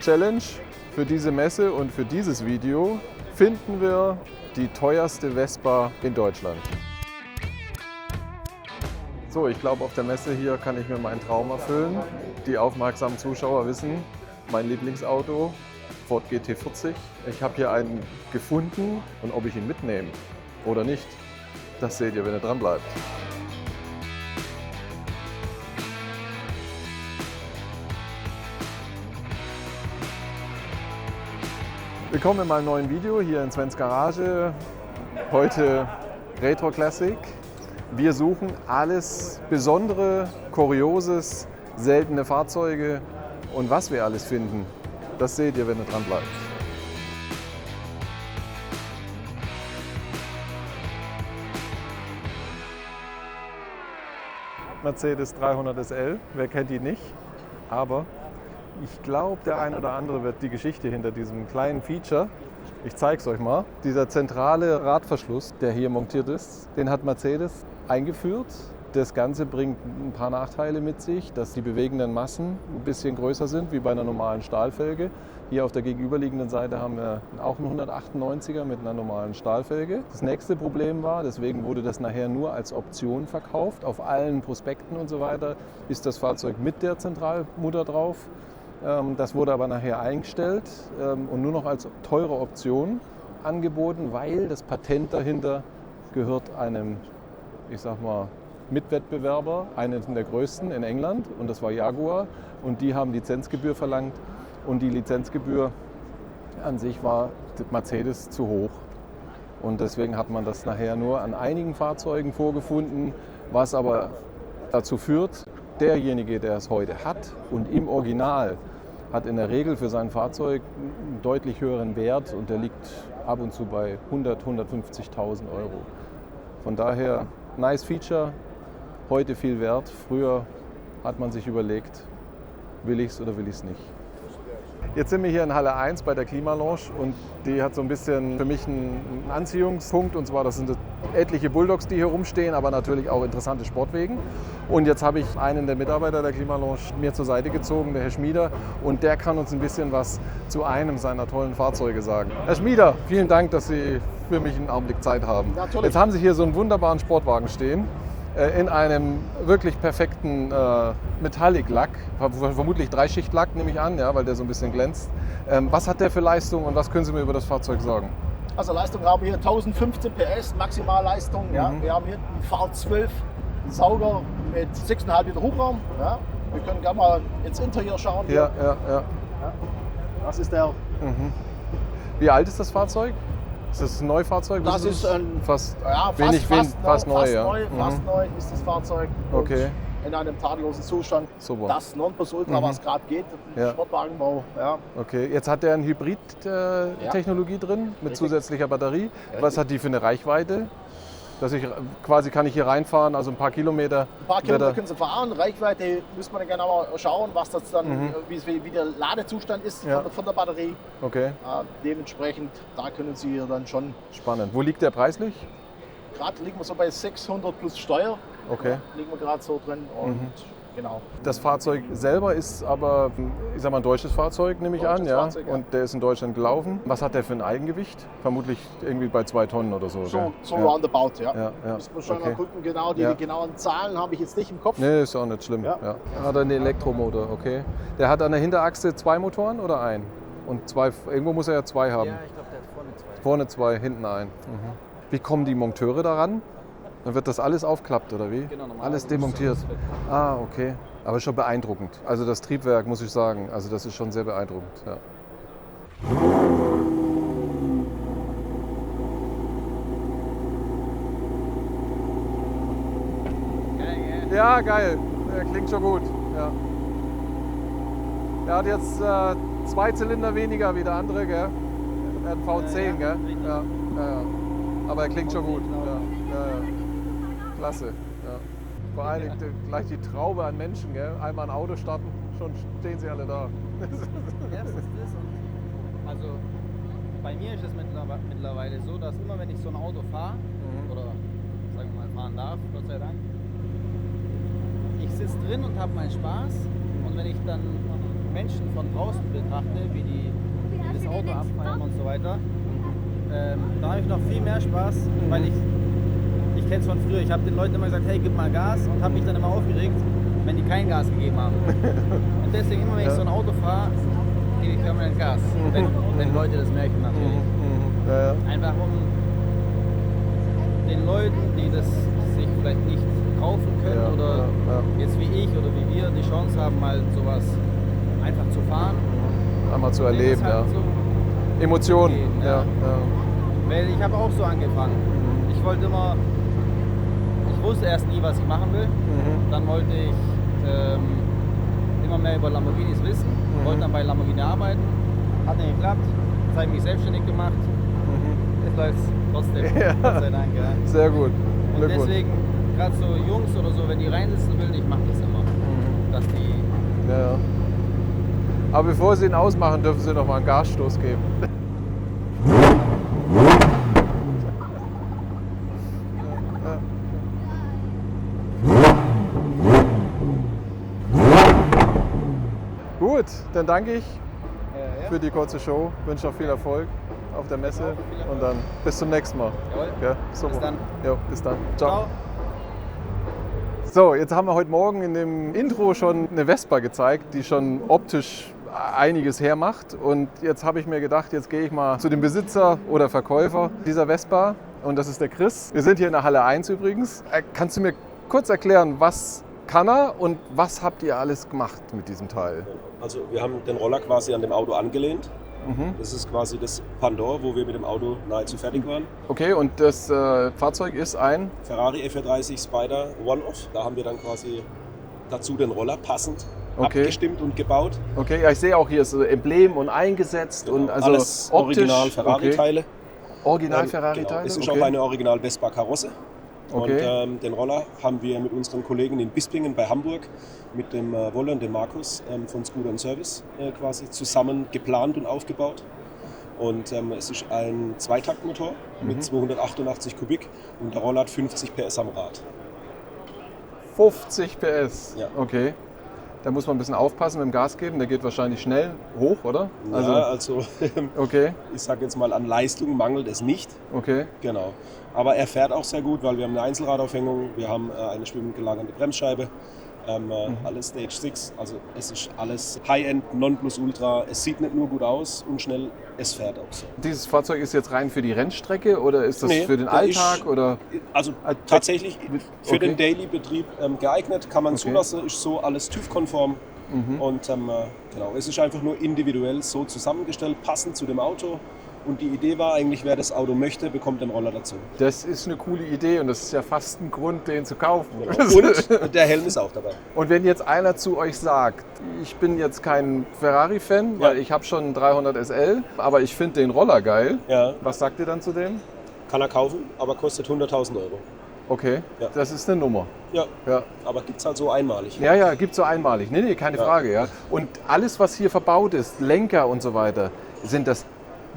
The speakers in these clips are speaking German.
Challenge für diese Messe und für dieses Video finden wir die teuerste Vespa in Deutschland. So, ich glaube, auf der Messe hier kann ich mir meinen Traum erfüllen. Die aufmerksamen Zuschauer wissen, mein Lieblingsauto, Ford GT40. Ich habe hier einen gefunden und ob ich ihn mitnehme oder nicht, das seht ihr, wenn ihr dran bleibt. Willkommen in meinem neuen Video hier in Svens Garage. Heute Retro Classic. Wir suchen alles Besondere, Kurioses, seltene Fahrzeuge und was wir alles finden, das seht ihr, wenn ihr dran bleibt. Mercedes 300 SL, wer kennt ihn nicht, aber ich glaube, der ein oder andere wird die Geschichte hinter diesem kleinen Feature, ich zeige es euch mal, dieser zentrale Radverschluss, der hier montiert ist, den hat Mercedes eingeführt. Das Ganze bringt ein paar Nachteile mit sich, dass die bewegenden Massen ein bisschen größer sind wie bei einer normalen Stahlfelge. Hier auf der gegenüberliegenden Seite haben wir auch einen 198er mit einer normalen Stahlfelge. Das nächste Problem war, deswegen wurde das nachher nur als Option verkauft. Auf allen Prospekten und so weiter ist das Fahrzeug mit der Zentralmutter drauf. Das wurde aber nachher eingestellt und nur noch als teure Option angeboten, weil das Patent dahinter gehört einem, ich sag mal, Mitwettbewerber, einen der größten in England, und das war Jaguar, und die haben Lizenzgebühr verlangt und die Lizenzgebühr an sich war Mercedes zu hoch und deswegen hat man das nachher nur an einigen Fahrzeugen vorgefunden, was aber dazu führt, derjenige, der es heute hat und im Original hat in der Regel für sein Fahrzeug einen deutlich höheren Wert und der liegt ab und zu bei 100.000, 150.000 Euro. Von daher, nice Feature, heute viel wert. Früher hat man sich überlegt, will ich es oder will ich es nicht. Jetzt sind wir hier in Halle 1 bei der Klimalounge und die hat so ein bisschen für mich einen Anziehungspunkt, und zwar das sind etliche Bulldogs, die hier rumstehen, aber natürlich auch interessante Sportwegen. Und jetzt habe ich einen der Mitarbeiter der Klimalounge mir zur Seite gezogen, der Herr Schmieder, und der kann uns ein bisschen was zu einem seiner tollen Fahrzeuge sagen. Herr Schmieder, vielen Dank, dass Sie für mich einen Augenblick Zeit haben. Natürlich. Jetzt haben Sie hier so einen wunderbaren Sportwagen stehen. In einem wirklich perfekten Metallic-Lack, vermutlich Dreischicht-Lack nehme ich an, ja, weil der so ein bisschen glänzt. Was hat der für Leistung und was können Sie mir über das Fahrzeug sagen? Also Leistung haben wir hier 1015 PS Maximalleistung. Ja. Wir haben hier einen V12 Sauger mit 6,5 Liter Hubraum. Ja. Wir können gerne mal ins Interieur schauen. Ja. Das ist der. Wie alt ist das Fahrzeug? Ist das ein Neufahrzeug? Das ist ein fast neu neu ist das Fahrzeug. Okay. In einem tadellosen Zustand. Super. Das Nonplusultra, was gerade geht, im Sportwagenbau. Ja. Okay, jetzt hat der eine Hybrid-Technologie drin mit Richtig. zusätzlicher Batterie. Richtig. Was hat die für eine Reichweite? Dass ich quasi, kann ich hier reinfahren, also ein paar Kilometer? Ein paar Kilometer können Sie fahren. Reichweite müssen wir dann genauer schauen, was das dann, wie der Ladezustand ist von der Batterie. Okay. Dementsprechend, da können Sie dann schon. Spannend. Wo liegt der preislich? Gerade liegen wir so bei 600 plus Steuer. Okay. Ja, liegen wir gerade so drin und genau. Das Fahrzeug selber ist aber, ich sag mal, ein deutsches Fahrzeug, nehme ich an, ja? Fahrzeug, ja. Und der ist in Deutschland gelaufen. Was hat der für ein Eigengewicht? Vermutlich irgendwie bei 2 Tonnen oder so. So ja. roundabout, ja. Müssen wir schon mal gucken, genau, die genauen Zahlen habe ich jetzt nicht im Kopf. Nee, ist auch nicht schlimm. Ja. Hat er einen Elektromotor, okay. Der hat an der Hinterachse 2 Motoren oder ein? Und 2, irgendwo muss er ja 2 haben. Ja, ich glaube, der hat vorne 2. Vorne 2, hinten ein. Wie kommen die Monteure daran? Dann wird das alles aufklappt, oder wie? Genau, normal. Alles demontiert. Ah, okay. Aber schon beeindruckend. Also das Triebwerk, muss ich sagen, also das ist schon sehr beeindruckend. Ja. Geil, gell? Ja, geil. Ja, klingt schon gut. Ja. Er hat jetzt 2 Zylinder weniger wie der andere, gell? Er hat einen V10, gell? Ja. Aber er klingt schon gut. Ja. Klasse. Ja. Vor allen Dingen gleich die Traube an Menschen, gell? Einmal ein Auto starten, schon stehen sie alle da. Erstens das und also bei mir ist es mittlerweile so, dass immer wenn ich so ein Auto fahre oder sagen wir mal fahren darf, Gott sei Dank, ich sitze drin und habe meinen Spaß und wenn ich dann Menschen von draußen betrachte, wie die das Auto abfeiern und so weiter, da habe ich noch viel mehr Spaß, weil ich kenne es von früher. Ich habe den Leuten immer gesagt, hey, gib mal Gas und habe mich dann immer aufgeregt, wenn die kein Gas gegeben haben. Und deswegen immer, wenn ich so ein Auto fahre, gebe ich permanent Gas, wenn Leute das merken natürlich. Einfach um den Leuten, die das sich vielleicht nicht kaufen können oder jetzt wie ich oder wie wir die Chance haben, mal sowas einfach zu fahren. Einmal zu erleben, halt so Emotionen. gehen, Weil ich habe auch so angefangen. Ich wollte immer, ich wusste erst nie, was ich machen will. Dann wollte ich immer mehr über Lamborghinis wissen, wollte dann bei Lamborghini arbeiten, hat nicht geklappt, jetzt habe ich mich selbstständig gemacht. Jetzt läuft es trotzdem, Gott sei Dank. Ja. Sehr gut. Und deswegen, gerade so Jungs oder so, wenn die reinsitzen will, ich mache das immer. Dass die Ja. Aber bevor Sie ihn ausmachen, dürfen Sie noch mal einen Gasstoß geben. Gut, dann danke ich für die kurze Show. Wünsche noch viel Erfolg auf der Messe und dann bis zum nächsten Mal. Jawohl. Ja, super. Bis dann. Ja, bis dann. Ciao. Ciao. So, jetzt haben wir heute Morgen in dem Intro schon eine Vespa gezeigt, die schon optisch einiges hermacht. Und jetzt habe ich mir gedacht, jetzt gehe ich mal zu dem Besitzer oder Verkäufer dieser Vespa. Und das ist der Chris. Wir sind hier in der Halle 1 übrigens. Kannst du mir kurz erklären, was kann er und was habt ihr alles gemacht mit diesem Teil? Also wir haben den Roller quasi an dem Auto angelehnt. Das ist quasi das Pandor, wo wir mit dem Auto nahezu fertig waren. Okay, und das Fahrzeug ist ein? Ferrari F430 Spider One-Off. Da haben wir dann quasi dazu den Roller passend abgestimmt und gebaut. Okay, ja, ich sehe auch hier ist so Emblem und eingesetzt. Genau. Und also alles optisch, Original Ferrari-Teile. Okay. Original Ferrari-Teile? Genau. Es ist auch eine Original Vespa Karosse. Okay. Und den Roller haben wir mit unseren Kollegen in Bispingen bei Hamburg, mit dem Wolle und dem Markus von Scooter & Service quasi zusammen geplant und aufgebaut. Und es ist ein Zweitaktmotor mit 288 Kubik und der Roller hat 50 PS am Rad. 50 PS? Ja. Okay. Da muss man ein bisschen aufpassen mit dem Gas geben, der geht wahrscheinlich schnell hoch, oder? Also okay. Ich sage jetzt mal, an Leistung mangelt es nicht. Okay. Genau. Aber er fährt auch sehr gut, weil wir haben eine Einzelradaufhängung, wir haben eine schwimmend gelagerte Bremsscheibe, alles Stage 6, also es ist alles High-End, Nonplusultra. Es sieht nicht nur gut aus und schnell, es fährt auch so. Dieses Fahrzeug ist jetzt rein für die Rennstrecke oder ist das für den Alltag? Oder? Also tatsächlich für den Daily-Betrieb geeignet, kann man zulassen, ist so alles TÜV-konform. Und genau, es ist einfach nur individuell so zusammengestellt, passend zu dem Auto. Und die Idee war eigentlich, wer das Auto möchte, bekommt den Roller dazu. Das ist eine coole Idee und das ist ja fast ein Grund, den zu kaufen. Genau. Und der Helm ist auch dabei. Und wenn jetzt einer zu euch sagt, ich bin jetzt kein Ferrari-Fan, weil ich habe schon einen 300 SL, aber ich finde den Roller geil, was sagt ihr dann zu dem? Kann er kaufen, aber kostet 100.000 €. Okay, das ist eine Nummer. Ja, aber gibt es halt so einmalig. Ja, gibt es so einmalig. Nee, keine Frage. Ja. Und alles, was hier verbaut ist, Lenker und so weiter, sind das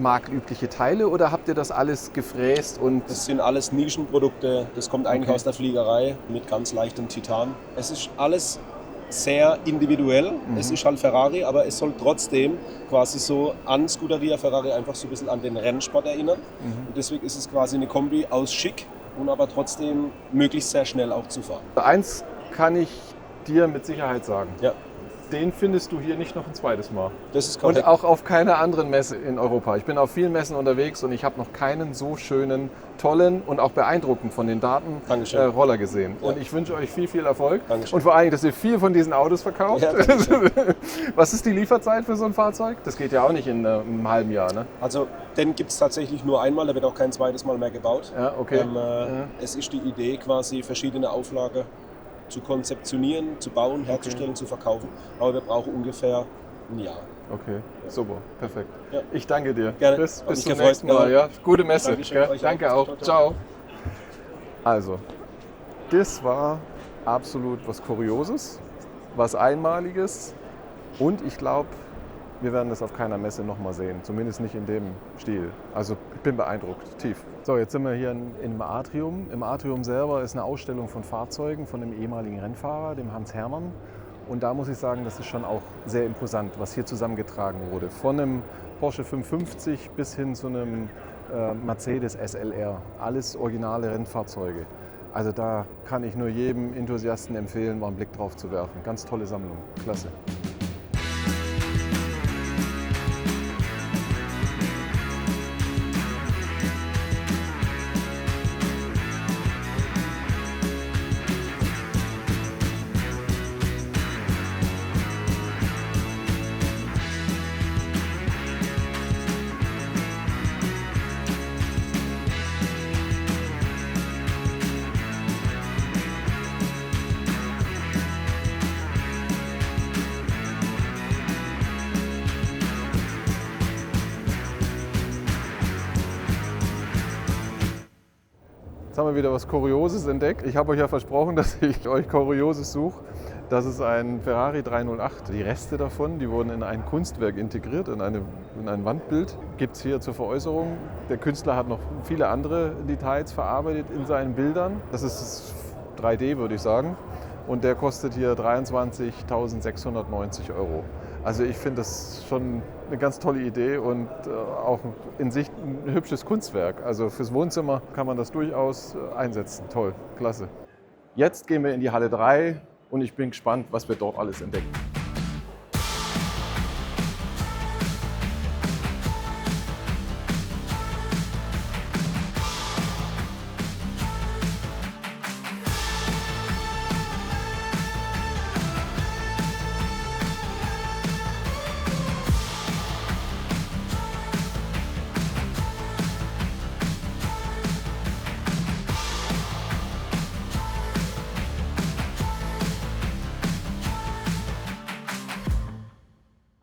marktübliche Teile oder habt ihr das alles gefräst? Das sind alles Nischenprodukte, das kommt eigentlich aus der Fliegerei mit ganz leichtem Titan. Es ist alles sehr individuell, es ist halt Ferrari, aber es soll trotzdem quasi so an Scuderia Ferrari einfach so ein bisschen an den Rennsport erinnern. Und deswegen ist es quasi eine Kombi aus schick und aber trotzdem möglichst sehr schnell auch zu fahren. Eins kann ich dir mit Sicherheit sagen. Ja. Den findest du hier nicht noch ein zweites Mal. Das ist korrekt. Und auch auf keiner anderen Messe in Europa. Ich bin auf vielen Messen unterwegs und ich habe noch keinen so schönen, tollen und auch beeindruckend von den Daten Roller gesehen. Ja. Und ich wünsche euch viel, viel Erfolg. Dankeschön. Und vor allem, dass ihr viel von diesen Autos verkauft. Ja, was ist die Lieferzeit für so ein Fahrzeug? Das geht ja auch nicht in einem halben Jahr, ne? Also den gibt es tatsächlich nur einmal, der wird auch kein zweites Mal mehr gebaut. Ja, okay. Es ist die Idee, quasi verschiedene Auflagen zu konzeptionieren, zu bauen, herzustellen, zu verkaufen. Aber wir brauchen ungefähr ein Jahr. Okay, super, perfekt. Ja. Ich danke dir. Gerne. Bis zum nächsten Mal. Ja. Gute Messe. Danke auch. Ciao. Also, das war absolut was Kurioses, was Einmaliges und ich glaube, wir werden das auf keiner Messe nochmal sehen, zumindest nicht in dem Stil. Also ich bin beeindruckt, tief. So, jetzt sind wir hier im Atrium. Im Atrium selber ist eine Ausstellung von Fahrzeugen von dem ehemaligen Rennfahrer, dem Hans Herrmann. Und da muss ich sagen, das ist schon auch sehr imposant, was hier zusammengetragen wurde. Von einem Porsche 550 bis hin zu einem Mercedes SLR. Alles originale Rennfahrzeuge. Also da kann ich nur jedem Enthusiasten empfehlen, mal einen Blick drauf zu werfen. Ganz tolle Sammlung. Klasse. Jetzt haben wir wieder was Kurioses entdeckt. Ich habe euch ja versprochen, dass ich euch Kurioses suche. Das ist ein Ferrari 308. Die Reste davon, die wurden in ein Kunstwerk integriert, in ein Wandbild. Gibt es hier zur Veräußerung. Der Künstler hat noch viele andere Details verarbeitet in seinen Bildern. Das ist 3D, würde ich sagen. Und der kostet hier 23.690 €. Also ich finde das schon eine ganz tolle Idee und auch in sich ein hübsches Kunstwerk. Also fürs Wohnzimmer kann man das durchaus einsetzen. Toll, klasse. Jetzt gehen wir in die Halle 3 und ich bin gespannt, was wir dort alles entdecken.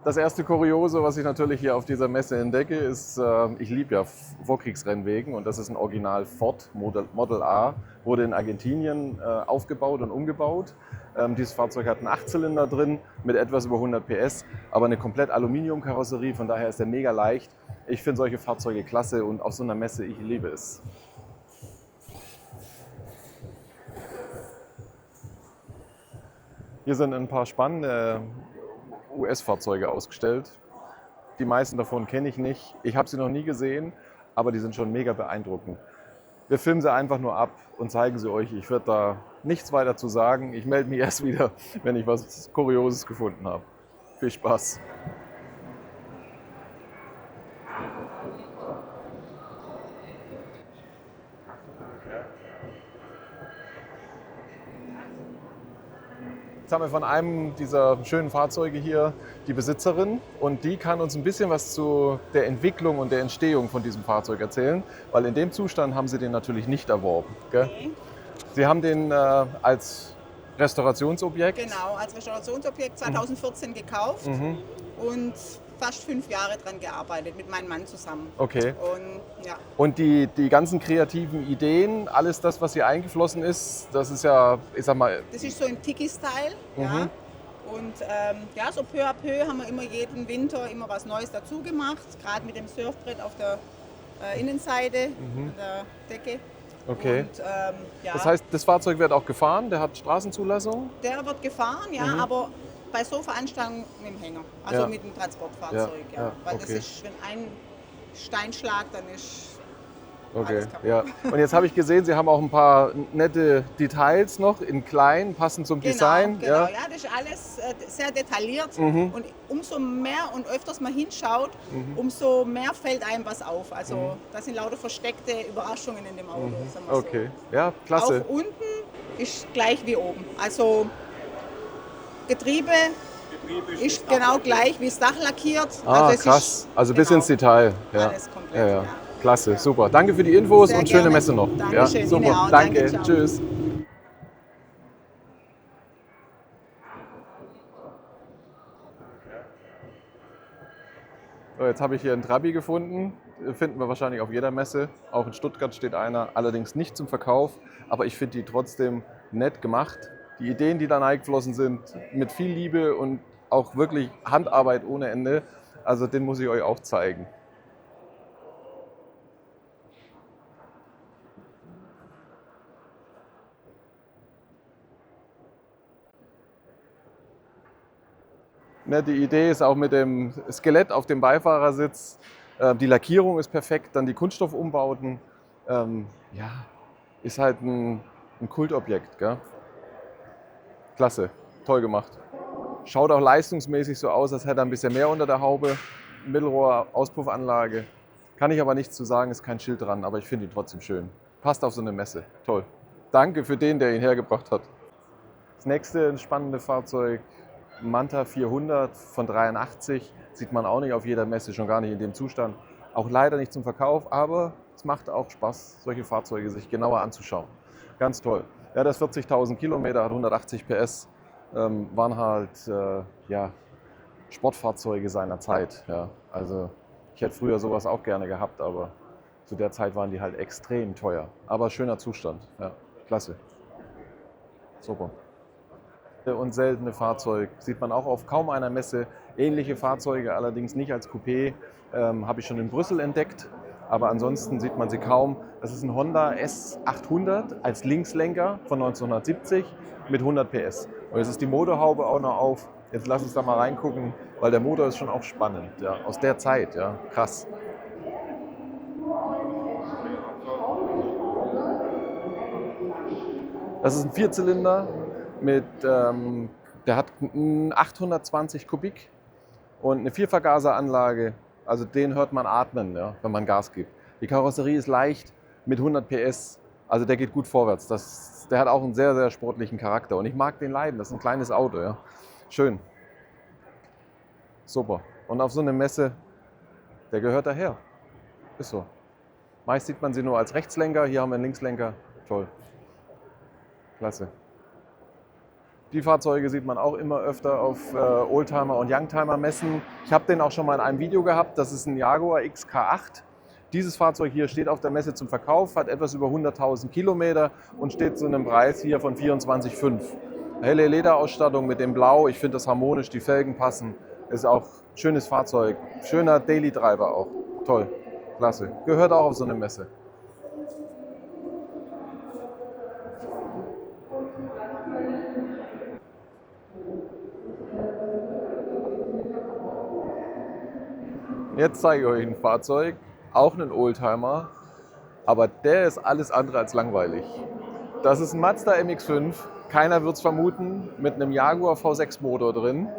Das erste Kuriose, was ich natürlich hier auf dieser Messe entdecke, ist, ich liebe ja Vorkriegsrennwegen und das ist ein Original Ford Model A, wurde in Argentinien aufgebaut und umgebaut. Dieses Fahrzeug hat einen 8-Zylinder drin mit etwas über 100 PS, aber eine komplett Aluminiumkarosserie, von daher ist er mega leicht. Ich finde solche Fahrzeuge klasse und auf so einer Messe, ich liebe es. Hier sind ein paar spannende US-Fahrzeuge ausgestellt. Die meisten davon kenne ich nicht. Ich habe sie noch nie gesehen, aber die sind schon mega beeindruckend. Wir filmen sie einfach nur ab und zeigen sie euch. Ich werde da nichts weiter zu sagen. Ich melde mich erst wieder, wenn ich was Kurioses gefunden habe. Viel Spaß! Jetzt haben wir von einem dieser schönen Fahrzeuge hier die Besitzerin und die kann uns ein bisschen was zu der Entwicklung und der Entstehung von diesem Fahrzeug erzählen, weil in dem Zustand haben Sie den natürlich nicht erworben. Gell? Nee. Sie haben den als Restaurationsobjekt. Genau, als Restaurationsobjekt 2014 gekauft und fast 5 Jahre dran gearbeitet mit meinem Mann zusammen. Okay. Und ja, Und die ganzen kreativen Ideen, alles das, was hier eingeflossen ist, das ist ja, ich sag mal, das ist so im Tiki-Style. Ja. Und ja, so peu à peu haben wir immer jeden Winter immer was Neues dazu gemacht, gerade mit dem Surfbrett auf der Innenseite, an der Decke. okay. Und, ja, Das heißt, das Fahrzeug wird auch gefahren, der hat Straßenzulassung? der wird gefahren, ja, aber bei so Veranstaltungen mit dem Hänger, also Ja. mit dem Transportfahrzeug. Ja, Ja, ja, weil das okay. ist, wenn ein Steinschlag, dann ist Okay, alles kaputt. ja. Und jetzt habe ich gesehen, Sie haben auch ein paar nette Details noch in klein, passend zum Design. Genau, Ja. ja, das ist alles sehr detailliert und umso mehr und öfters man hinschaut, umso mehr fällt einem was auf. Also da sind lauter versteckte Überraschungen in dem Auto. Sagen wir Okay, ja, klasse. Auch unten ist gleich wie oben. Also Getriebe ist genau gleich wie das Dach lackiert. Ah, es krass. ist Also bis ins Detail. Ja. alles komplett. Ja, ja. Ja. Klasse, super. Danke für die Infos Sehr und schöne gerne. Messe noch. Dankeschön, ja, super. Ihnen auch. Danke, Danke, ciao. tschüss. So, jetzt habe ich hier einen Trabi gefunden. Finden wir wahrscheinlich auf jeder Messe. Auch in Stuttgart steht einer, allerdings nicht zum Verkauf. Aber ich finde die trotzdem nett gemacht. Die Ideen, die da eingeflossen sind, mit viel Liebe und auch wirklich Handarbeit ohne Ende. Also den muss ich euch auch zeigen. Ne, die Idee ist auch mit dem Skelett auf dem Beifahrersitz. Die Lackierung ist perfekt, dann die Kunststoffumbauten. Ja, ist halt ein Kultobjekt. Gell? Klasse, toll gemacht. Schaut auch leistungsmäßig so aus, als hätte er ein bisschen mehr unter der Haube. Mittelrohr-Auspuffanlage. Kann ich aber nichts zu sagen, ist kein Schild dran, aber ich finde ihn trotzdem schön. Passt auf so eine Messe. Toll. Danke für den, der ihn hergebracht hat. Das nächste spannende Fahrzeug, Manta 400 von 83. Sieht man auch nicht auf jeder Messe, schon gar nicht in dem Zustand. Auch leider nicht zum Verkauf, aber es macht auch Spaß, solche Fahrzeuge sich genauer anzuschauen. Ganz toll. Ja, das 40.000 Kilometer, hat 180 PS, waren halt ja, Sportfahrzeuge seiner Zeit. Ja. Also ich hätte früher sowas auch gerne gehabt, aber zu der Zeit waren die halt extrem teuer. Aber schöner Zustand. Ja, klasse. Super. Und seltene Fahrzeug sieht man auch auf kaum einer Messe. Ähnliche Fahrzeuge, allerdings nicht als Coupé, habe ich schon in Brüssel entdeckt. Aber ansonsten sieht man sie kaum. Das ist ein Honda S800 als Linkslenker von 1970 mit 100 PS. Und jetzt ist die Motorhaube auch noch auf. Jetzt lass uns da mal reingucken, weil der Motor ist schon auch spannend. Ja, aus der Zeit, ja, krass. Das ist ein Vierzylinder. Der hat 820 Kubik und eine Viervergaseranlage, also den hört man atmen, ja, wenn man Gas gibt. Die Karosserie ist leicht mit 100 PS, also der geht gut vorwärts. Der hat auch einen sehr, sehr sportlichen Charakter und ich mag den leiden, das ist ein kleines Auto. Ja. Schön. Super. Und auf so eine Messe, der gehört daher. Ist so. Meist sieht man sie nur als Rechtslenker, hier haben wir einen Linkslenker. Toll. Klasse. Die Fahrzeuge sieht man auch immer öfter auf Oldtimer- und Youngtimer-Messen. Ich habe den auch schon mal in einem Video gehabt. Das ist ein Jaguar XK8. Dieses Fahrzeug hier steht auf der Messe zum Verkauf, hat etwas über 100.000 Kilometer und steht zu einem Preis hier von 24,5. Helle Lederausstattung mit dem Blau. Ich finde das harmonisch, die Felgen passen. Ist auch ein schönes Fahrzeug. Schöner Daily-Treiber auch. Toll. Klasse. Gehört auch auf so eine Messe. Jetzt zeige ich euch ein Fahrzeug, auch einen Oldtimer, aber der ist alles andere als langweilig. Das ist ein Mazda MX-5, keiner wird es vermuten, mit einem Jaguar V6 Motor drin.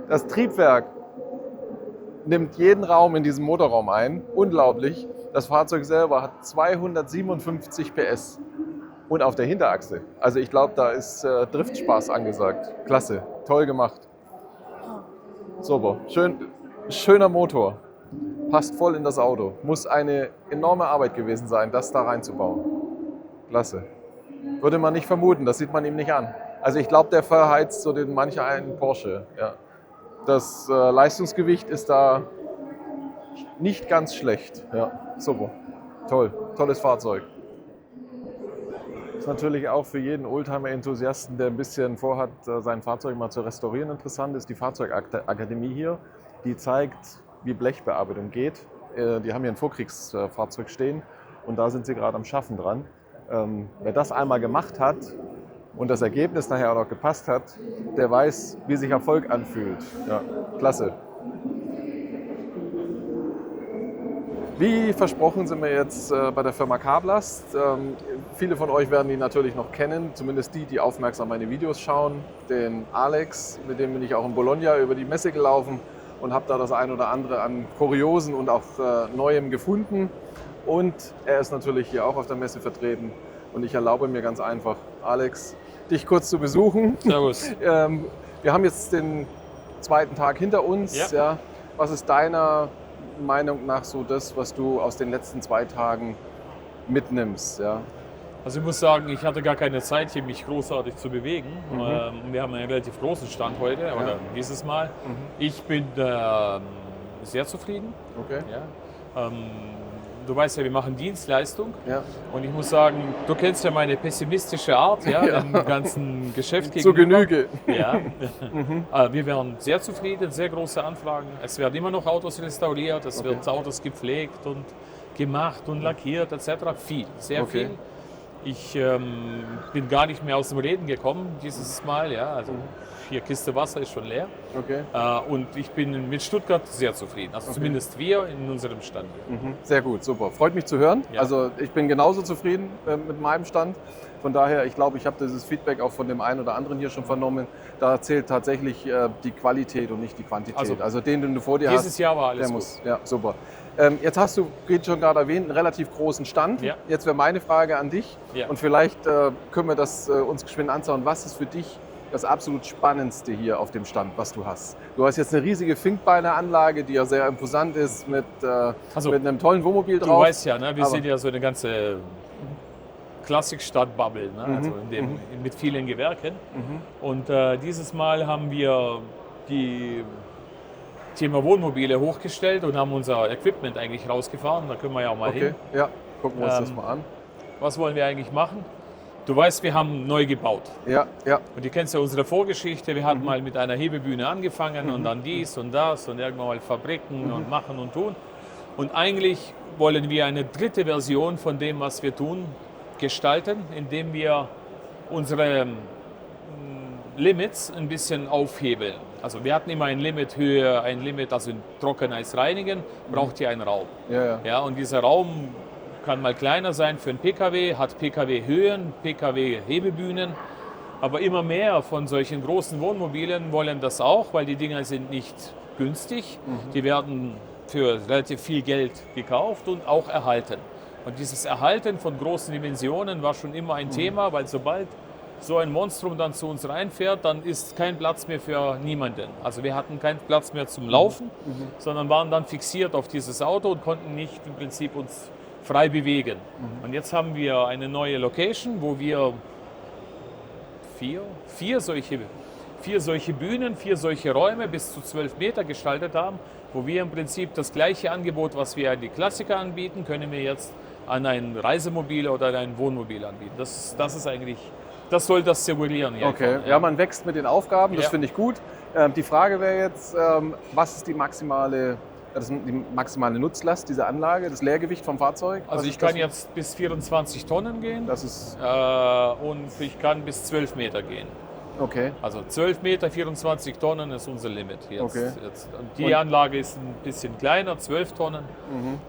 Das Triebwerk nimmt jeden Raum in diesem Motorraum ein, unglaublich. Das Fahrzeug selber hat 257 PS und auf der Hinterachse. Also ich glaube, da ist Driftspaß angesagt. Klasse, toll gemacht. Super, schöner Motor, passt voll in das Auto. Muss eine enorme Arbeit gewesen sein, das da reinzubauen. Klasse. Würde man nicht vermuten, das sieht man ihm nicht an. Also ich glaube, der verheizt so den manch einen Porsche. Ja. Das Leistungsgewicht ist da nicht ganz schlecht. Ja, super, toll, tolles Fahrzeug. Ist natürlich auch für jeden Oldtimer-Enthusiasten, der ein bisschen vorhat, sein Fahrzeug mal zu restaurieren, interessant ist die Fahrzeugakademie hier. Die zeigt, wie Blechbearbeitung geht. Die haben hier ein Vorkriegsfahrzeug stehen und da sind sie gerade am Schaffen dran. Wer das einmal gemacht hat und das Ergebnis nachher auch noch gepasst hat, der weiß, wie sich Erfolg anfühlt. Ja, klasse. Wie versprochen sind wir jetzt bei der Firma Carblast. Viele von euch werden ihn natürlich noch kennen, zumindest die aufmerksam meine Videos schauen. Den Alex, mit dem bin ich auch in Bologna über die Messe gelaufen und habe da das ein oder andere an Kuriosen und auch Neuem gefunden. Und er ist natürlich hier auch auf der Messe vertreten. Und ich erlaube mir ganz einfach, Alex, dich kurz zu besuchen. Servus. Wir haben jetzt den zweiten Tag hinter uns. Ja. Ja. Was ist deiner Meinung nach so das, was du aus den letzten 2 Tagen mitnimmst? Ja? Also ich muss sagen, ich hatte gar keine Zeit, hier mich großartig zu bewegen. Wir haben einen relativ großen Stand heute, oder dieses Mal. Ich bin sehr zufrieden. Okay. Ja. Du weißt ja, wir machen Dienstleistung. Ja. Und ich muss sagen, du kennst ja meine pessimistische Art, ja, im ganzen Geschäft Zur gegenüber. Genüge. Ja. Wir werden sehr zufrieden, sehr große Anfragen. Es werden immer noch Autos restauriert, es werden Autos gepflegt und gemacht und lackiert etc. Viel, sehr viel. Ich bin gar nicht mehr aus dem Reden gekommen dieses Mal. Ja, also 4 Kiste Wasser ist schon leer. Okay. Und ich bin mit Stuttgart sehr zufrieden. Also zumindest wir in unserem Stand. Sehr gut, super. Freut mich zu hören. Ja. Also ich bin genauso zufrieden mit meinem Stand. Von daher, ich glaube, ich habe dieses Feedback auch von dem einen oder anderen hier schon vernommen. Da zählt tatsächlich die Qualität und nicht die Quantität. Also den du vor dir hast. Dieses Jahr war alles der gut. muss, ja, super. Jetzt hast du, wie schon gerade erwähnt, einen relativ großen Stand. Ja. Jetzt wäre meine Frage an dich. Ja. Und vielleicht können wir das uns geschwind anschauen. Was ist für dich das absolut Spannendste hier auf dem Stand, was du hast? Du hast jetzt eine riesige Finkbeine-Anlage, die ja sehr imposant ist, mit einem tollen Wohnmobil drauf. Du weißt ja, ne, wir sind ja so eine ganze Klassikstadt-Bubble, ne? Also mit vielen Gewerken. Und dieses Mal haben wir die Thema Wohnmobile hochgestellt und haben unser Equipment eigentlich rausgefahren. Da können wir ja auch mal hin. Ja, gucken wir uns das mal an. Was wollen wir eigentlich machen? Du weißt, wir haben neu gebaut. Ja, ja. Und du kennst ja unsere Vorgeschichte. Wir hatten mal mit einer Hebebühne angefangen und dann dies und das und irgendwann mal Fabriken und machen und tun. Und eigentlich wollen wir eine dritte Version von dem, was wir tun, gestalten, indem wir unsere Limits ein bisschen aufhebeln. Also wir hatten immer ein Limit Höhe, ein Limit, also in Trockeneis reinigen, braucht hier einen Raum. Ja. Und dieser Raum kann mal kleiner sein für einen PKW, hat PKW-Höhen, PKW-Hebebühnen. Aber immer mehr von solchen großen Wohnmobilen wollen das auch, weil die Dinger sind nicht günstig. Die werden für relativ viel Geld gekauft und auch erhalten. Und dieses Erhalten von großen Dimensionen war schon immer ein Thema, weil sobald so ein Monstrum dann zu uns reinfährt, dann ist kein Platz mehr für niemanden. Also wir hatten keinen Platz mehr zum Laufen, sondern waren dann fixiert auf dieses Auto und konnten nicht im Prinzip uns frei bewegen. Und jetzt haben wir eine neue Location, wo wir vier solche Bühnen, 4 solche Räume bis zu 12 Meter gestaltet haben, wo wir im Prinzip das gleiche Angebot, was wir an die Klassiker anbieten, können wir jetzt an ein Reisemobil oder ein Wohnmobil anbieten. Das ist eigentlich, das soll das simulieren. Okay, ja, man wächst mit den Aufgaben, das finde ich gut. Die Frage wäre jetzt, was ist die maximale Nutzlast dieser Anlage, das Leergewicht vom Fahrzeug? Also ich kann jetzt bis 24 Tonnen gehen das ist und ich kann bis 12 Meter gehen. Okay. Also 12 Meter, 24 Tonnen ist unser Limit jetzt. Okay. Und die Anlage ist ein bisschen kleiner, 12 Tonnen.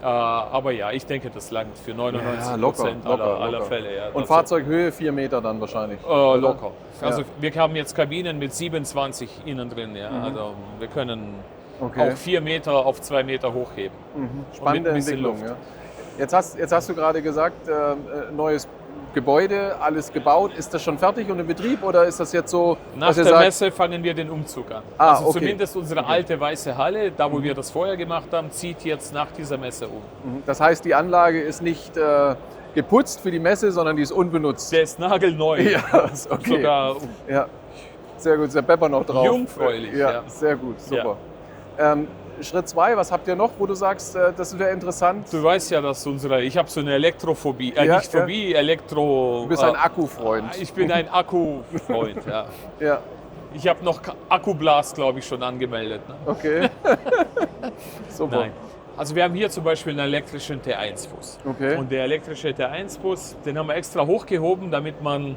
Aber ja, ich denke, das langt für 99% aller Fälle. Ja. Und Fahrzeughöhe 4 Meter dann wahrscheinlich? Locker. Also wir haben jetzt Kabinen mit 27 innen drin. Ja. Also wir können auch 4 Meter auf 2 Meter hochheben. Spannende Entwicklung. Ja. Jetzt hast du gerade gesagt, neues Gebäude, alles gebaut. Ist das schon fertig und in Betrieb oder ist das jetzt so? Nach der Messe fangen wir den Umzug an. Also okay. Zumindest unsere alte weiße Halle, da wo wir das vorher gemacht haben, zieht jetzt nach dieser Messe um. Das heißt, die Anlage ist nicht geputzt für die Messe, sondern die ist unbenutzt. Der ist nagelneu. Ja, ist okay. Sogar sehr gut, ist der Pepper noch drauf. Jungfräulich. Ja, sehr gut, super. Ja. Schritt 2, was habt ihr noch, wo du sagst, das wäre interessant? Du weißt ja, dass ich habe so eine Elektrophobie, Du bist ein Akkufreund. Ich bin ein Akkufreund, ja. Ja. Ich habe noch Akkublast, glaube ich, schon angemeldet. Ne? Okay. Super. Nein. Also wir haben hier zum Beispiel einen elektrischen T1-Bus. Okay. Und der elektrische T1-Bus, den haben wir extra hochgehoben, damit man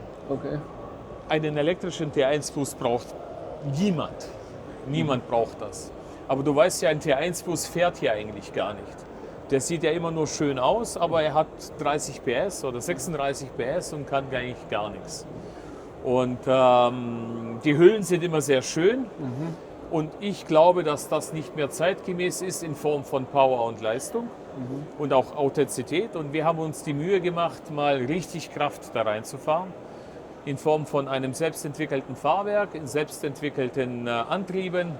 einen elektrischen T1-Bus braucht. Niemand braucht das. Aber du weißt ja, ein T1-Bus fährt hier eigentlich gar nicht. Der sieht ja immer nur schön aus, aber er hat 30 PS oder 36 PS und kann eigentlich gar nichts. Und die Hüllen sind immer sehr schön. Und ich glaube, dass das nicht mehr zeitgemäß ist in Form von Power und Leistung und auch Authentizität. Und wir haben uns die Mühe gemacht, mal richtig Kraft da reinzufahren. In Form von einem selbstentwickelten Fahrwerk, in selbstentwickelten Antrieben,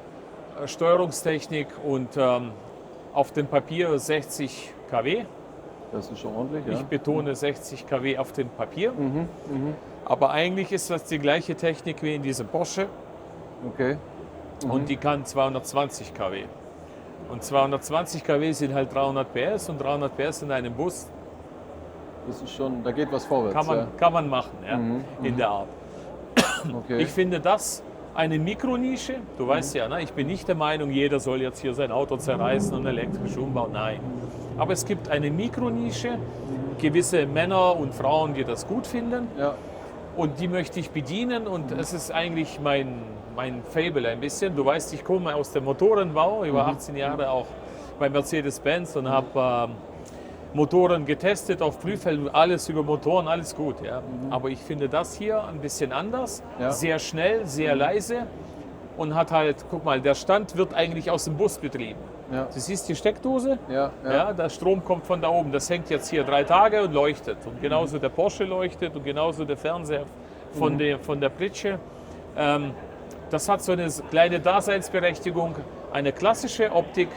Steuerungstechnik und auf dem Papier 60 kW. Das ist schon ordentlich, ja. Ich betone 60 kW auf dem Papier. Aber eigentlich ist das die gleiche Technik wie in diesem Porsche. Okay. Und die kann 220 kW. Und 220 kW sind halt 300 PS und 300 PS in einem Bus. Das ist schon, da geht was vorwärts. Kann man machen, ja, in der Art. Okay. Ich finde das eine Mikronische. Du weißt ja, ne? Ich bin nicht der Meinung, jeder soll jetzt hier sein Auto zerreißen und elektrisch umbauen. Nein. Aber es gibt eine Mikronische, gewisse Männer und Frauen, die das gut finden. Ja. Und die möchte ich bedienen und es ist eigentlich mein Faible ein bisschen. Du weißt, ich komme aus dem Motorenbau, über 18 Jahre auch bei Mercedes-Benz und habe Motoren getestet auf Prüffeldern, alles über Motoren, alles gut. Ja. Aber ich finde das hier ein bisschen anders, sehr schnell, sehr leise und hat halt, guck mal, der Stand wird eigentlich aus dem Bus betrieben. Ja. Du siehst die Steckdose, Ja. der Strom kommt von da oben, das hängt jetzt hier 3 Tage und leuchtet. Und genauso der Porsche leuchtet und genauso der Fernseher von der Pritsche. Das hat so eine kleine Daseinsberechtigung, eine klassische Optik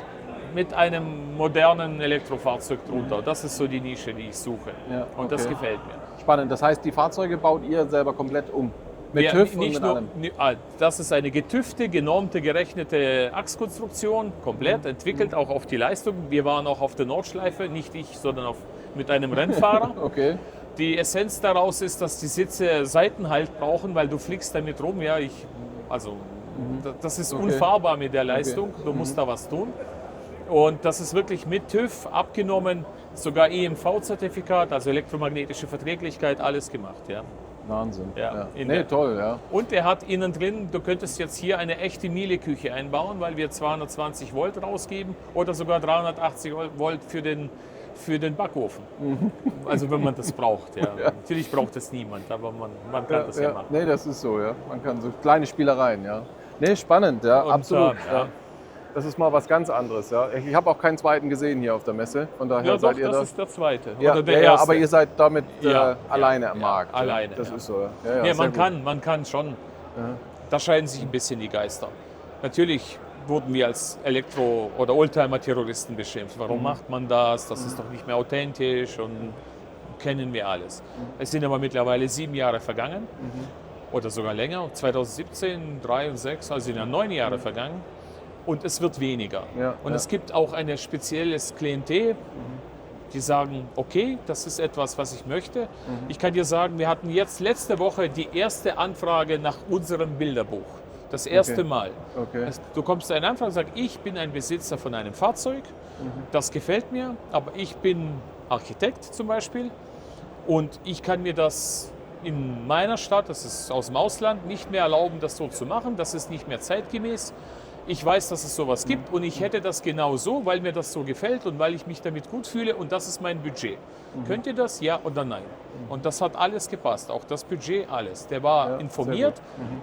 mit einem modernen Elektrofahrzeug drunter. Das ist so die Nische, die ich suche. Ja, Und das okay. gefällt mir. Spannend. Das heißt, die Fahrzeuge baut ihr selber komplett um? Mit Wir- TÜV und nicht mit nur, allem? Das ist eine getüfte, genormte, gerechnete Achskonstruktion, komplett entwickelt auch auf die Leistung. Wir waren auch auf der Nordschleife, nicht ich, sondern mit einem Rennfahrer. Okay. Die Essenz daraus ist, dass die Sitze Seitenhalt brauchen, weil du fliegst damit rum. Ja, das ist unfahrbar mit der Leistung. Du musst da was tun. Und das ist wirklich mit TÜV abgenommen, sogar EMV-Zertifikat, also elektromagnetische Verträglichkeit, alles gemacht. Ja. Wahnsinn. Ja, in Nee, der- toll, ja. Und er hat innen drin, du könntest jetzt hier eine echte Miele-Küche einbauen, weil wir 220 Volt rausgeben oder sogar 380 Volt für den Backofen. Also wenn man das braucht. Ja. Natürlich braucht das niemand, aber man kann das ja machen. Nee, das ist so, ja. Man kann so kleine Spielereien, ja. Nee, spannend, ja, Und, absolut. ja. Ja. Das ist mal was ganz anderes, ja. Ich habe auch keinen zweiten gesehen hier auf der Messe, von daher Ja, doch, seid ihr das da. ist der zweite. Ja, oder der ja, erste. aber ihr seid damit Ja, alleine ja, am ja, Markt. alleine, Das ja. ist so. Ja, Ja, sehr gut. man kann schon. Da scheiden sich ein bisschen die Geister. Natürlich wurden wir als Elektro- oder Oldtimer-Terroristen beschimpft. Warum macht man das? Das ist doch nicht mehr authentisch und kennen wir alles. Es sind aber mittlerweile 7 Jahre vergangen oder sogar länger. 2017, 3 und 6, also sind ja 9 Jahre vergangen. Und es wird weniger. Ja, und ja. es gibt auch ein spezielles Klientel, die sagen, okay, das ist etwas, was ich möchte. Ich kann dir sagen, wir hatten jetzt letzte Woche die erste Anfrage nach unserem Bilderbuch. Das erste Mal. Okay. Du kommst zu einer Anfrage und sagst, ich bin ein Besitzer von einem Fahrzeug, das gefällt mir, aber ich bin Architekt zum Beispiel und ich kann mir das in meiner Stadt, das ist aus dem Ausland, nicht mehr erlauben, das so zu machen, das ist nicht mehr zeitgemäß. Ich weiß, dass es sowas gibt und ich hätte das genau so, weil mir das so gefällt und weil ich mich damit gut fühle und das ist mein Budget. Könnt ihr das? Ja oder nein? Und das hat alles gepasst, auch das Budget, alles. Der war informiert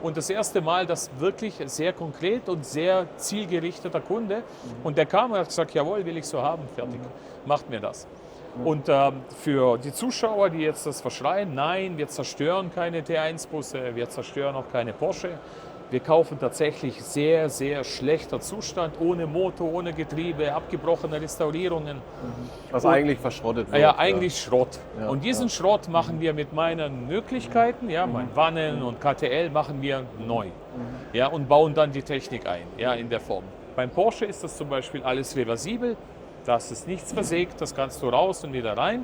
und das erste Mal, das wirklich sehr konkret und sehr zielgerichteter Kunde und der kam und hat gesagt, jawohl, will ich so haben, fertig, macht mir das. Und für die Zuschauer, die jetzt das verschreien, nein, wir zerstören keine T1-Busse, wir zerstören auch keine Porsche. Wir kaufen tatsächlich sehr, sehr schlechter Zustand, ohne Motor, ohne Getriebe, abgebrochene Restaurierungen. Was eigentlich verschrottet wird. Ja, eigentlich Schrott. Ja, Und diesen Schrott machen wir mit meinen Möglichkeiten, ja, mein Wannen und KTL machen wir neu. Ja, und bauen dann die Technik ein, ja, in der Form. Beim Porsche ist das zum Beispiel alles reversibel, das ist nichts versägt, das kannst du raus und wieder rein.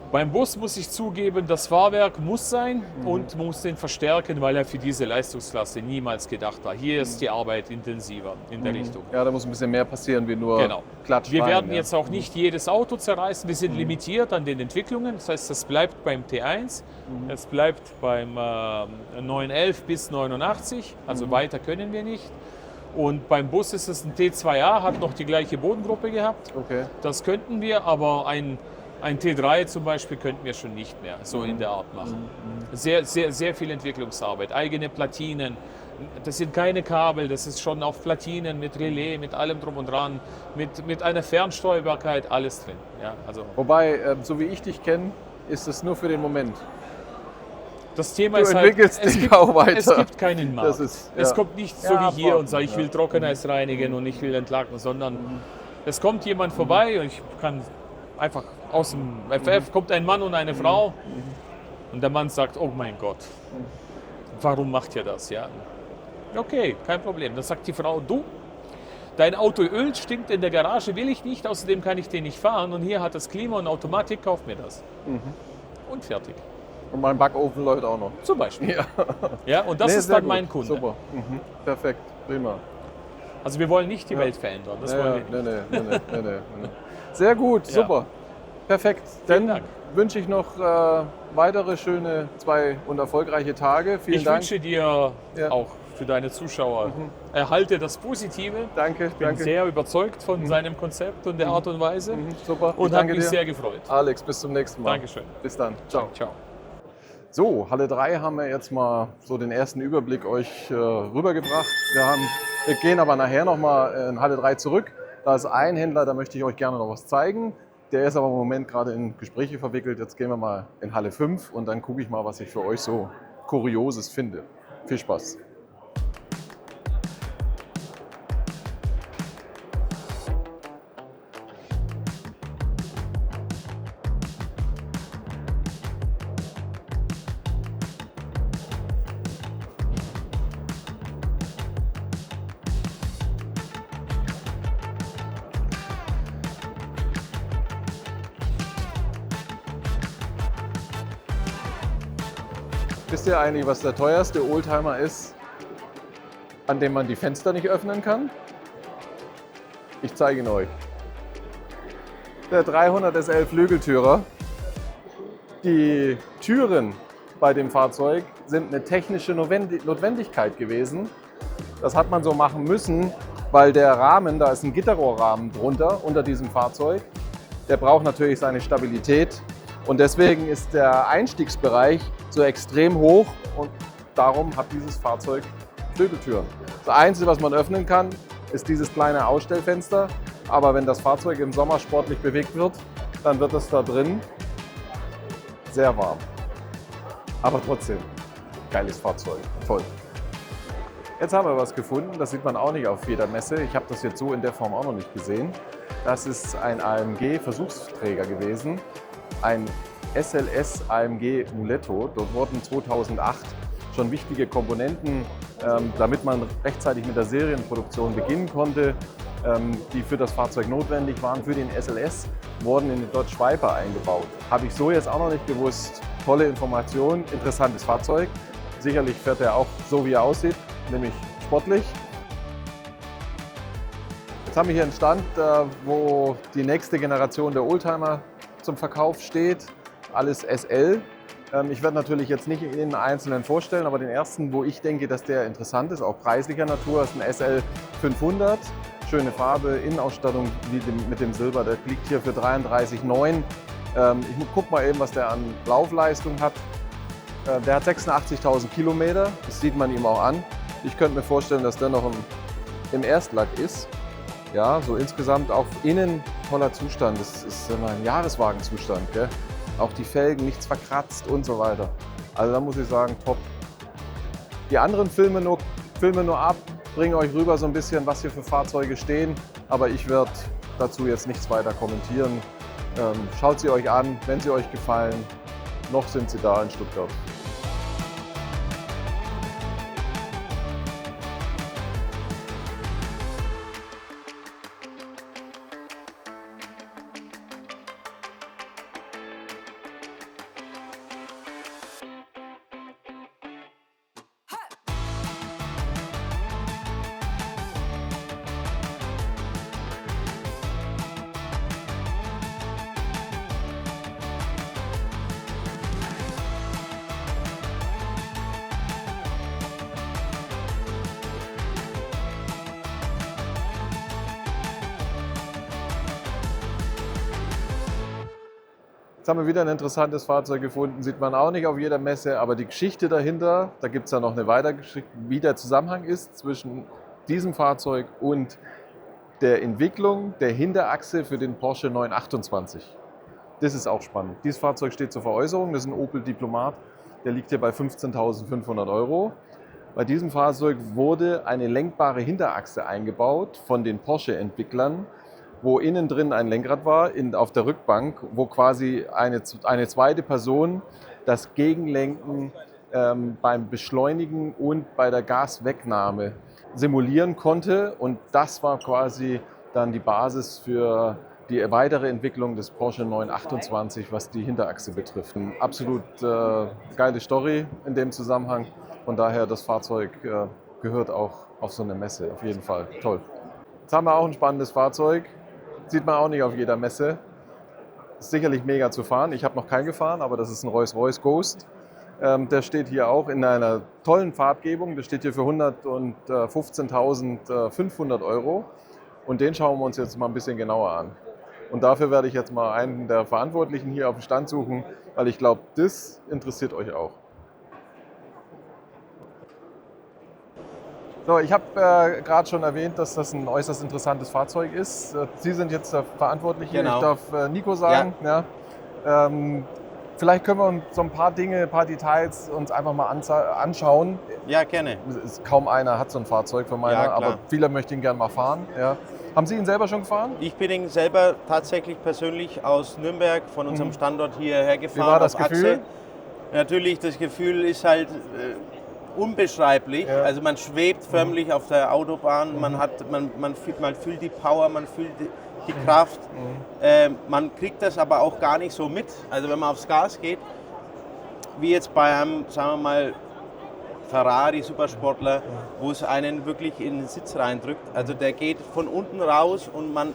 Beim Bus muss ich zugeben, das Fahrwerk muss sein und man muss den verstärken, weil er für diese Leistungsklasse niemals gedacht war. Hier ist die Arbeit intensiver in der Richtung. Ja, da muss ein bisschen mehr passieren, wie nur Genau. Klatsch Wir rein, werden ja. jetzt auch nicht jedes Auto zerreißen. Wir sind limitiert an den Entwicklungen. Das heißt, es bleibt beim T1, es bleibt beim 911 bis 89. Also weiter können wir nicht. Und beim Bus ist es ein T2A, hat noch die gleiche Bodengruppe gehabt. Okay. Das könnten wir, aber ein T3 zum Beispiel könnten wir schon nicht mehr so in der Art machen. Sehr, sehr, sehr viel Entwicklungsarbeit, eigene Platinen. Das sind keine Kabel, das ist schon auf Platinen mit Relais, mit allem drum und dran, mit einer Fernsteuerbarkeit, alles drin. Ja, also Wobei, so wie ich dich kenne, ist es nur für den Moment. das Thema Du ist halt, entwickelst dich auch weiter. es gibt keinen Markt. Das ist, Es ja. kommt nicht so Ja, wie hier voll. und sagt, ich will Trockeneis reinigen und ich will entlacken, sondern es kommt jemand vorbei und ich kann einfach aus dem FF, kommt ein Mann und eine Frau und der Mann sagt, oh mein Gott, warum macht ihr das? Ja? Okay, kein Problem. Dann sagt die Frau, du, dein Auto ölt, stinkt in der Garage, will ich nicht, außerdem kann ich den nicht fahren und hier hat das Klima und Automatik, kauf mir das. Und fertig. Und mein Backofen läuft auch noch. Zum Beispiel. Ja. Ja, und das Nee, ist sehr dann gut. mein Kunde. Super. Perfekt. Prima. Also wir wollen nicht die Welt verändern, das wollen wir nicht. Nee. Sehr gut, Ja. super. Perfekt. Vielen Dann Dank. wünsche ich noch weitere schöne 2 und erfolgreiche Tage. Vielen Ich Dank. wünsche dir Ja. auch für deine Zuschauer, erhalte das Positive. Danke, Ich bin danke. sehr überzeugt von seinem Konzept und der Art und Weise Super. Ich und habe danke mich dir. sehr gefreut. Alex, bis zum nächsten Mal. Dankeschön. Bis dann. Ciao. Ciao. So, Halle 3 haben wir jetzt mal so den ersten Überblick euch rübergebracht. Wir gehen aber nachher nochmal in Halle 3 zurück. Da ist ein Händler, da möchte ich euch gerne noch was zeigen. Der ist aber im Moment gerade in Gespräche verwickelt. Jetzt gehen wir mal in Halle 5 und dann gucke ich mal, was ich für euch so Kurioses finde. Viel Spaß. Wisst ihr eigentlich, was der teuerste Oldtimer ist, an dem man die Fenster nicht öffnen kann? Ich zeige ihn euch. Der 300 SL Flügeltürer. Die Türen bei dem Fahrzeug sind eine technische Notwendigkeit gewesen. Das hat man so machen müssen, weil der Rahmen, da ist ein Gitterrohrrahmen drunter unter diesem Fahrzeug. Der braucht natürlich seine Stabilität und deswegen ist der Einstiegsbereich so extrem hoch und darum hat dieses Fahrzeug Flügeltüren. Das Einzige, was man öffnen kann, ist dieses kleine Ausstellfenster. Aber wenn das Fahrzeug im Sommer sportlich bewegt wird, dann wird es da drin sehr warm. Aber trotzdem, geiles Fahrzeug, toll. Jetzt haben wir was gefunden, das sieht man auch nicht auf jeder Messe. Ich habe das jetzt so in der Form auch noch nicht gesehen. Das ist ein AMG-Versuchsträger gewesen, ein SLS AMG Muletto. Dort wurden 2008 schon wichtige Komponenten, damit man rechtzeitig mit der Serienproduktion beginnen konnte, die für das Fahrzeug notwendig waren, für den SLS, wurden in den Dodge Viper eingebaut. Habe ich so jetzt auch noch nicht gewusst. Tolle Information, interessantes Fahrzeug. Sicherlich fährt er auch so, wie er aussieht, nämlich sportlich. Jetzt haben wir hier einen Stand, wo die nächste Generation der Oldtimer zum Verkauf steht. Alles SL. Ich werde natürlich jetzt nicht in einzelnen vorstellen, aber den ersten, wo ich denke, dass der interessant ist, auch preislicher Natur, ist ein SL 500. Schöne Farbe, Innenausstattung wie mit dem Silber, der liegt hier für 33,9. Ich gucke mal eben, was der an Laufleistung hat. Der hat 86.000 Kilometer, das sieht man ihm auch an. Ich könnte mir vorstellen, dass der noch im Erstlack ist. Ja, so insgesamt auch innen toller Zustand. Das ist ein Jahreswagenzustand. Gell? Auch die Felgen, nichts verkratzt und so weiter. Also da muss ich sagen, top. Die anderen filme nur ab, bringe euch rüber so ein bisschen, was hier für Fahrzeuge stehen. Aber ich werde dazu jetzt nichts weiter kommentieren. Schaut sie euch an, wenn sie euch gefallen. Noch sind sie da in Stuttgart. Jetzt haben wir wieder ein interessantes Fahrzeug gefunden, sieht man auch nicht auf jeder Messe, aber die Geschichte dahinter, da gibt es ja noch eine weitere Geschichte, wie der Zusammenhang ist zwischen diesem Fahrzeug und der Entwicklung der Hinterachse für den Porsche 928. Das ist auch spannend. Dieses Fahrzeug steht zur Veräußerung, das ist ein Opel Diplomat, der liegt hier bei 15.500 €. Bei diesem Fahrzeug wurde eine lenkbare Hinterachse eingebaut von den Porsche-Entwicklern, wo innen drin ein Lenkrad war, auf der Rückbank, wo quasi eine zweite Person das Gegenlenken beim Beschleunigen und bei der Gaswegnahme simulieren konnte. Und das war quasi dann die Basis für die weitere Entwicklung des Porsche 928, was die Hinterachse betrifft. Absolut geile Story in dem Zusammenhang. Von daher, das Fahrzeug gehört auch auf so eine Messe, auf jeden Fall. Toll. Jetzt haben wir auch ein spannendes Fahrzeug. Sieht man auch nicht auf jeder Messe. Ist sicherlich mega zu fahren. Ich habe noch keinen gefahren, aber das ist ein Rolls-Royce Ghost. Der steht hier auch in einer tollen Farbgebung. Der steht hier für 115.500 Euro. Und den schauen wir uns jetzt mal ein bisschen genauer an. Und dafür werde ich jetzt mal einen der Verantwortlichen hier auf dem Stand suchen, weil ich glaube, das interessiert euch auch. So, ich habe gerade schon erwähnt, dass das ein äußerst interessantes Fahrzeug ist. Sie sind jetzt der Verantwortliche. Genau. Ich darf Nico sagen. Ja. Vielleicht können wir uns so ein paar Dinge, ein paar Details uns einfach mal anschauen. Ja, gerne. Kaum einer hat so ein Fahrzeug von meiner, Ja, klar. aber viele möchten ihn gerne mal fahren. Ja. Haben Sie ihn selber schon gefahren? Ich bin ihn selber tatsächlich persönlich aus Nürnberg von unserem Standort hierher gefahren. Wie war das auf Achse. Gefühl? Natürlich, das Gefühl ist halt unbeschreiblich. Ja. Also man schwebt förmlich auf der Autobahn, man fühlt die Power, man fühlt die Kraft. Man kriegt das aber auch gar nicht so mit. Also wenn man aufs Gas geht, wie jetzt bei einem, sagen wir mal, Ferrari Supersportler, wo es einen wirklich in den Sitz reindrückt. Also der geht von unten raus und man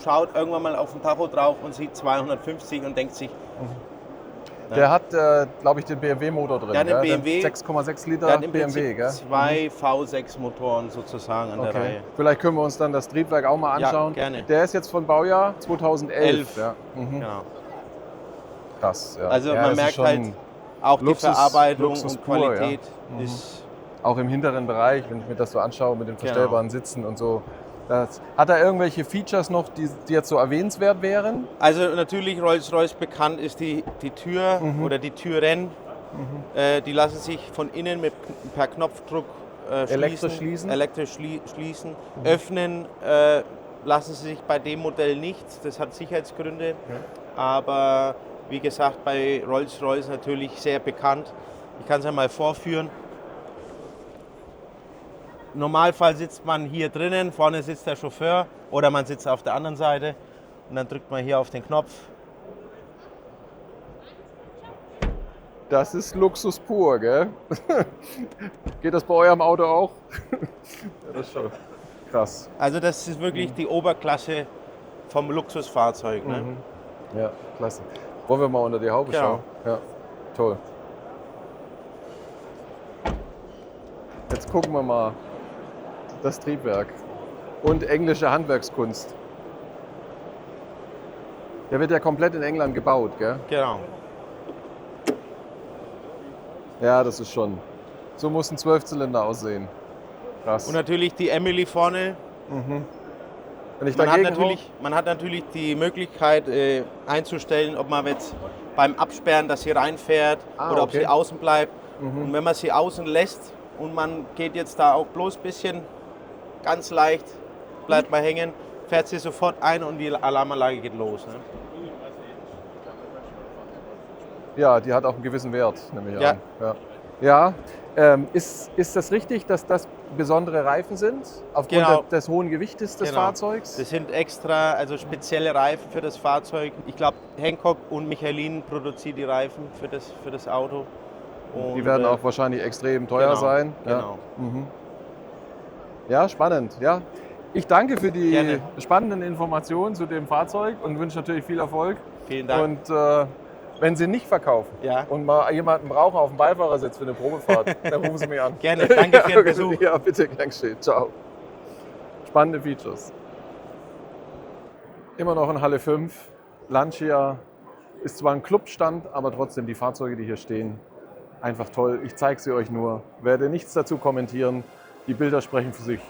schaut irgendwann mal auf den Tacho drauf und sieht 250 und denkt sich, Der hat, glaube ich, den BMW-Motor drin. Der hat den gell? BMW. 6,6 Liter der hat im BMW, Prinzip gell? 2 V6-Motoren sozusagen an der Reihe. Vielleicht können wir uns dann das Triebwerk auch mal anschauen. Ja, gerne. Der ist jetzt von Baujahr 2011. Ja. Genau. Krass. Ja. Also ja, man das ist merkt schon halt, auch Luxus- die Verarbeitung Luxus und pur, Qualität ja. ist... auch im hinteren Bereich, wenn ich mir das so anschaue mit den Genau. verstellbaren Sitzen und so. Hat er irgendwelche Features noch, die jetzt so erwähnenswert wären? Also natürlich Rolls-Royce bekannt ist die Tür oder die Türen. Die lassen sich von innen per Knopfdruck Elektrisch schließen? Elektrisch schließen. Öffnen lassen sie sich bei dem Modell nicht. Das hat Sicherheitsgründe. Aber wie gesagt, bei Rolls-Royce natürlich sehr bekannt. Ich kann es ja mal vorführen. Im Normalfall sitzt man hier drinnen, vorne sitzt der Chauffeur oder man sitzt auf der anderen Seite und dann drückt man hier auf den Knopf. Das ist Luxus pur, gell? Geht das bei eurem Auto auch? Ja, das ist schon krass. Also das ist wirklich die Oberklasse vom Luxusfahrzeug. Ne? Ja, klasse. Wollen wir mal unter die Haube Genau. schauen? Ja, toll. Jetzt gucken wir mal das Triebwerk und englische Handwerkskunst. Der wird ja komplett in England gebaut, gell? Genau. Ja, das ist schon. So muss ein 12-Zylinder aussehen. Krass. Und natürlich die Emily vorne. Wenn ich Man hat, dagegen man hat natürlich die Möglichkeit einzustellen, ob man jetzt beim Absperren, dass sie reinfährt oder ob okay. sie außen bleibt. Und wenn man sie außen lässt und man geht jetzt da auch bloß ein bisschen ganz leicht, bleibt mal hängen, fährt sie sofort ein und die Alarmanlage geht los. Ne? Ja, die hat auch einen gewissen Wert, nehme ich Ja. an. Ja. Ist das richtig, dass das besondere Reifen sind? Aufgrund Genau. des hohen Gewichtes des Genau. Fahrzeugs? Das sind extra, also spezielle Reifen für das Fahrzeug. Ich glaube, Hankook und Michelin produzieren die Reifen für das Auto. Und, Die werden auch wahrscheinlich extrem teuer genau, sein. Genau. Ja, spannend. Ja. Ich danke für die Gerne. spannenden Informationen zu dem Fahrzeug und wünsche natürlich viel Erfolg. Vielen Dank. Und wenn Sie nicht verkaufen Ja. und mal jemanden brauchen auf dem Beifahrersitz für eine Probefahrt, dann rufen Sie mich an. Gerne, danke für den Besuch. Ja, bitte, gern geschehen. Ciao. Spannende Features. Immer noch in Halle 5. Lancia ist zwar ein Clubstand, aber trotzdem die Fahrzeuge, die hier stehen, einfach toll. Ich zeige sie euch nur. Werde nichts dazu kommentieren. Die Bilder sprechen für sich.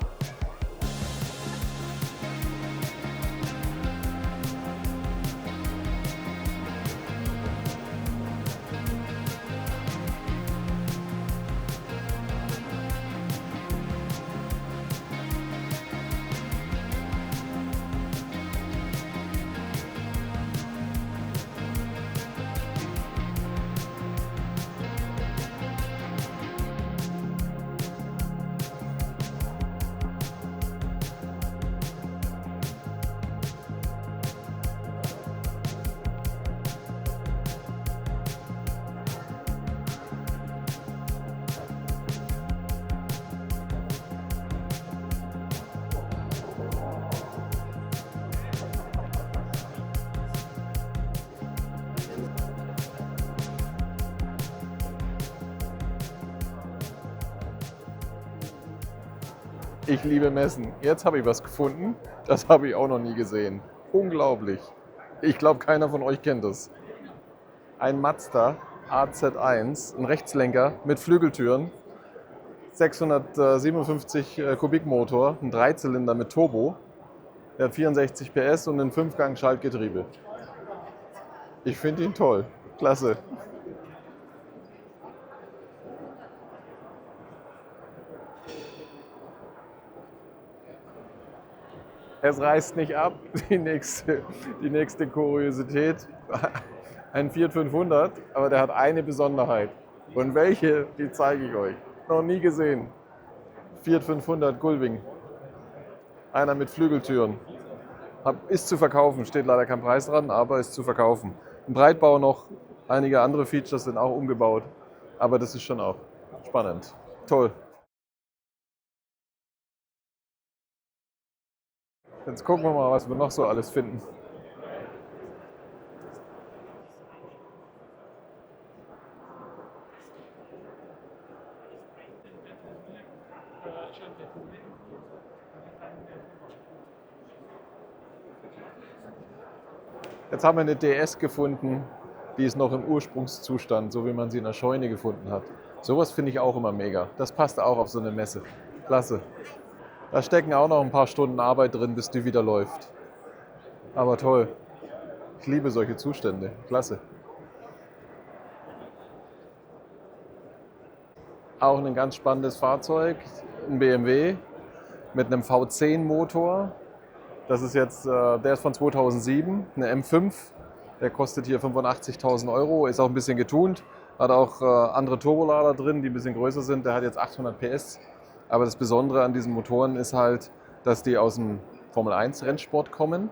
Ich liebe Messen. Jetzt habe ich was gefunden, das habe ich auch noch nie gesehen. Unglaublich. Ich glaube, keiner von euch kennt das. Ein Mazda AZ1, ein Rechtslenker mit Flügeltüren, 657 Kubikmotor, ein Dreizylinder mit Turbo. Der hat 64 PS und ein 5-Gang-Schaltgetriebe. Ich finde ihn toll. Klasse. Es reißt nicht ab. Die nächste Kuriosität. Ein Fiat 500, aber der hat eine Besonderheit. Und welche, die zeige ich euch. Noch nie gesehen. Fiat 500 Gullwing. Einer mit Flügeltüren. Ist zu verkaufen, steht leider kein Preis dran, aber ist zu verkaufen. Im Breitbau noch, einige andere Features sind auch umgebaut. Aber das ist schon auch spannend. Toll. Jetzt gucken wir mal, was wir noch so alles finden. Jetzt haben wir eine DS gefunden, die ist noch im Ursprungszustand, so wie man sie in der Scheune gefunden hat. Sowas finde ich auch immer mega. Das passt auch auf so eine Messe. Klasse. Da stecken auch noch ein paar Stunden Arbeit drin, bis die wieder läuft. Aber toll. Ich liebe solche Zustände. Klasse. Auch ein ganz spannendes Fahrzeug, ein BMW mit einem V10-Motor. Das ist jetzt, der ist von 2007, eine M5. Der kostet hier 85.000 €, ist auch ein bisschen getunt. Hat auch andere Turbolader drin, die ein bisschen größer sind. Der hat jetzt 800 PS. Aber das Besondere an diesen Motoren ist halt, dass die aus dem Formel-1-Rennsport kommen.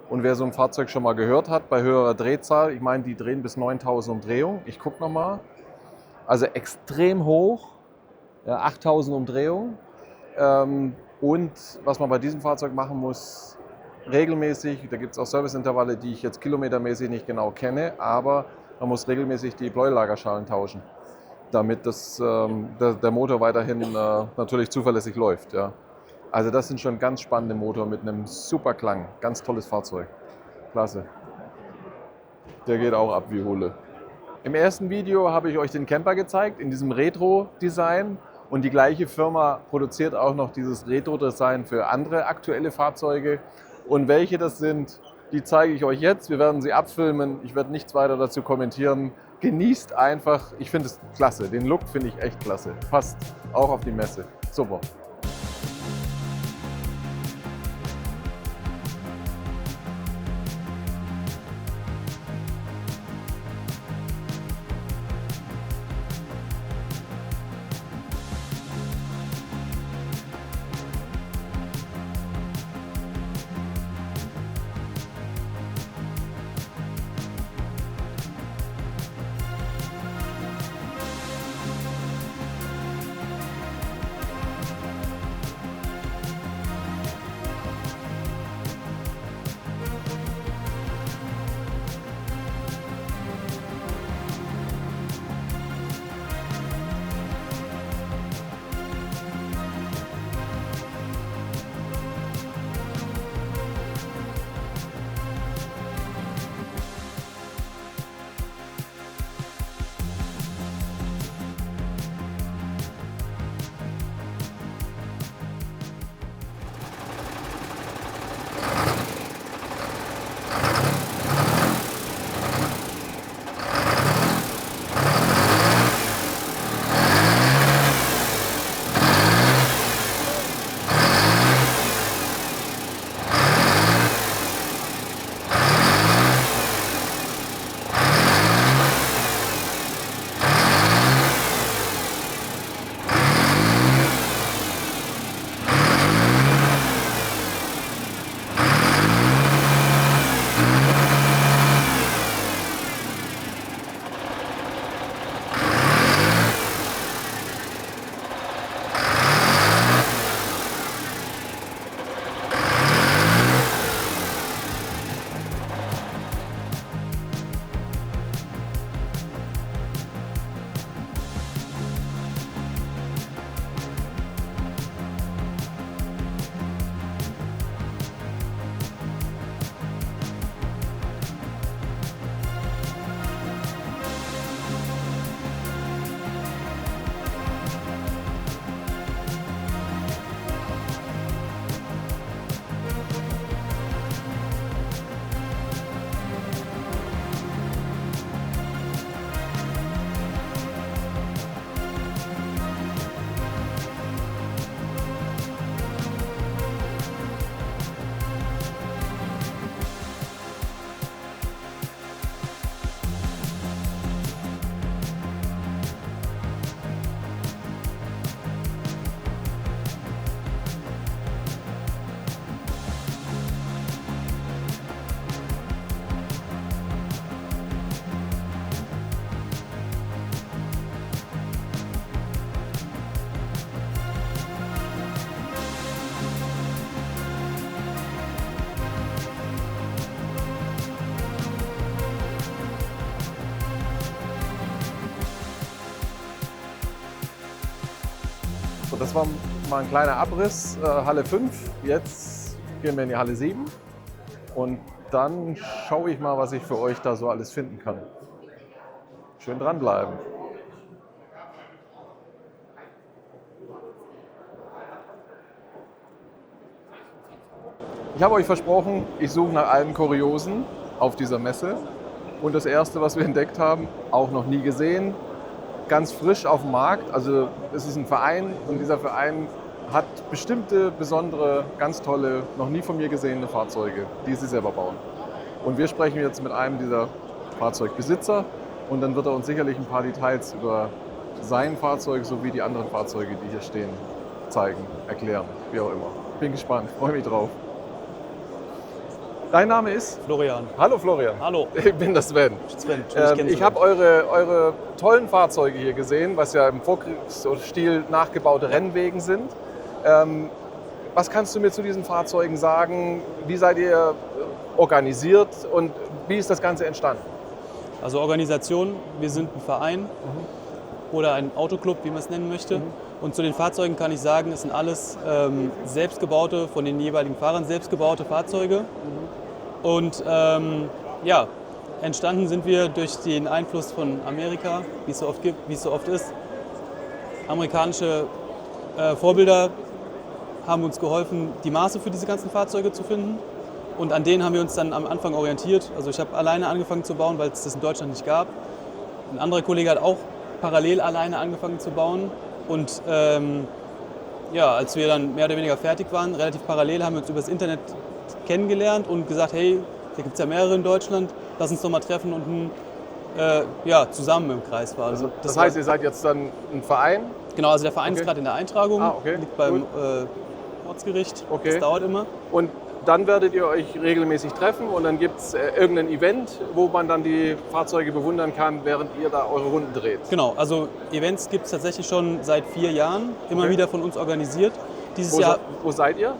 Und wer so ein Fahrzeug schon mal gehört hat, bei höherer Drehzahl, ich meine, die drehen bis 9.000 Umdrehungen. Ich gucke nochmal. Also extrem hoch, 8.000 Umdrehungen. Und was man bei diesem Fahrzeug machen muss, regelmäßig, da gibt es auch Serviceintervalle, die ich jetzt kilometermäßig nicht genau kenne, aber man muss regelmäßig die Bläulagerschalen tauschen, damit der Motor weiterhin natürlich zuverlässig läuft. Ja. Also das sind schon ganz spannende Motor mit einem super Klang. Ganz tolles Fahrzeug. Klasse. Der geht auch ab wie Hulle. Im ersten Video habe ich euch den Camper gezeigt, in diesem Retro-Design. Und die gleiche Firma produziert auch noch dieses Retro-Design für andere aktuelle Fahrzeuge. Und welche das sind, die zeige ich euch jetzt. Wir werden sie abfilmen. Ich werde nichts weiter dazu kommentieren. Genießt einfach. Ich finde es klasse. Den Look finde ich echt klasse. Passt auch auf die Messe. Super. das war mal ein kleiner Abriss, Halle 5. Jetzt gehen wir in die Halle 7 und dann schaue ich mal, was ich für euch da so alles finden kann. Schön dranbleiben. Ich habe euch versprochen, ich suche nach allen Kuriosen auf dieser Messe. Und das erste, was wir entdeckt haben, auch noch nie gesehen, ganz frisch auf dem Markt. Also es ist ein Verein und dieser Verein hat bestimmte, besondere, ganz tolle, noch nie von mir gesehene Fahrzeuge, die sie selber bauen. Und wir sprechen jetzt mit einem dieser Fahrzeugbesitzer und dann wird er uns sicherlich ein paar Details über sein Fahrzeug sowie die anderen Fahrzeuge, die hier stehen, zeigen, erklären, wie auch immer. Bin gespannt, freue mich drauf. Dein Name ist? Florian. Hallo Florian. Hallo. Ich bin der Sven. Sven, Ich habe eure tollen Fahrzeuge hier gesehen, was ja im Vorkriegsstil nachgebaute Rennwegen sind. Was kannst du mir zu diesen Fahrzeugen sagen? Wie seid ihr organisiert und wie ist das Ganze entstanden? Also Organisation, wir sind ein Verein oder ein Autoclub, wie man es nennen möchte. Und zu den Fahrzeugen kann ich sagen, es sind alles selbstgebaute, von den jeweiligen Fahrern selbstgebaute Fahrzeuge. Und ja, entstanden sind wir durch den Einfluss von Amerika, wie es so oft gibt, wie es so oft ist. Amerikanische Vorbilder haben uns geholfen, die Maße für diese ganzen Fahrzeuge zu finden. Und an denen haben wir uns dann am Anfang orientiert. Also ich habe alleine angefangen zu bauen, weil es das in Deutschland nicht gab. Ein anderer Kollege hat auch parallel alleine angefangen zu bauen. Und ja, als wir dann mehr oder weniger fertig waren, relativ parallel, haben wir uns über das Internet kennengelernt und gesagt, hey, hier gibt es ja mehrere in Deutschland, lass uns doch mal treffen und ja, zusammen im Kreis fahren. Also, das heißt, ihr seid jetzt dann ein Verein? Genau, also der Verein ist gerade in der Eintragung, liegt beim Ortsgericht, das dauert immer. Und dann werdet ihr euch regelmäßig treffen und dann gibt es irgendein Event, wo man dann die Fahrzeuge bewundern kann, während ihr da eure Runden dreht. Genau, also Events gibt es tatsächlich schon seit 4 Jahren, immer wieder von uns organisiert. Dieses Jahr, wo seid ihr?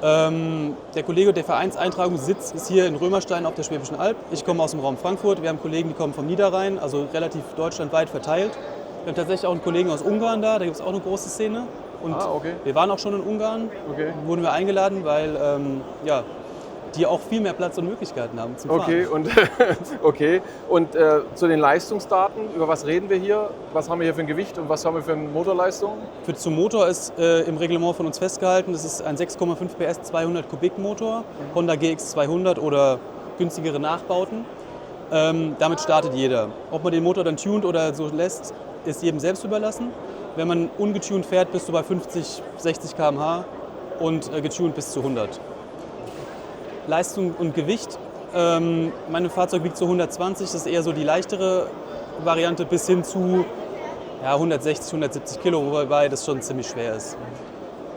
Der Kollege der Vereinseintragung ist hier in Römerstein auf der Schwäbischen Alb. Ich komme aus dem Raum Frankfurt, wir haben Kollegen, die kommen vom Niederrhein, also relativ deutschlandweit verteilt. Wir haben tatsächlich auch einen Kollegen aus Ungarn da gibt es auch eine große Szene. Und wir waren auch schon in Ungarn, wurden wir eingeladen, weil ja, die auch viel mehr Platz und Möglichkeiten haben zum Fahren. Und zu den Leistungsdaten, über was reden wir hier? Was haben wir hier für ein Gewicht und was haben wir für eine Motorleistung? Zum Motor ist im Reglement von uns festgehalten, das ist ein 6,5 PS 200 Kubik Motor, Honda GX 200 oder günstigere Nachbauten. Damit startet jeder. Ob man den Motor dann tunt oder so lässt, ist jedem selbst überlassen. Wenn man ungetuned fährt, bist du bei 50, 60 km/h und getuned bis zu 100. Leistung und Gewicht. Mein Fahrzeug wiegt so 120, das ist eher so die leichtere Variante, bis hin zu ja, 160, 170 Kilo, wobei das schon ziemlich schwer ist.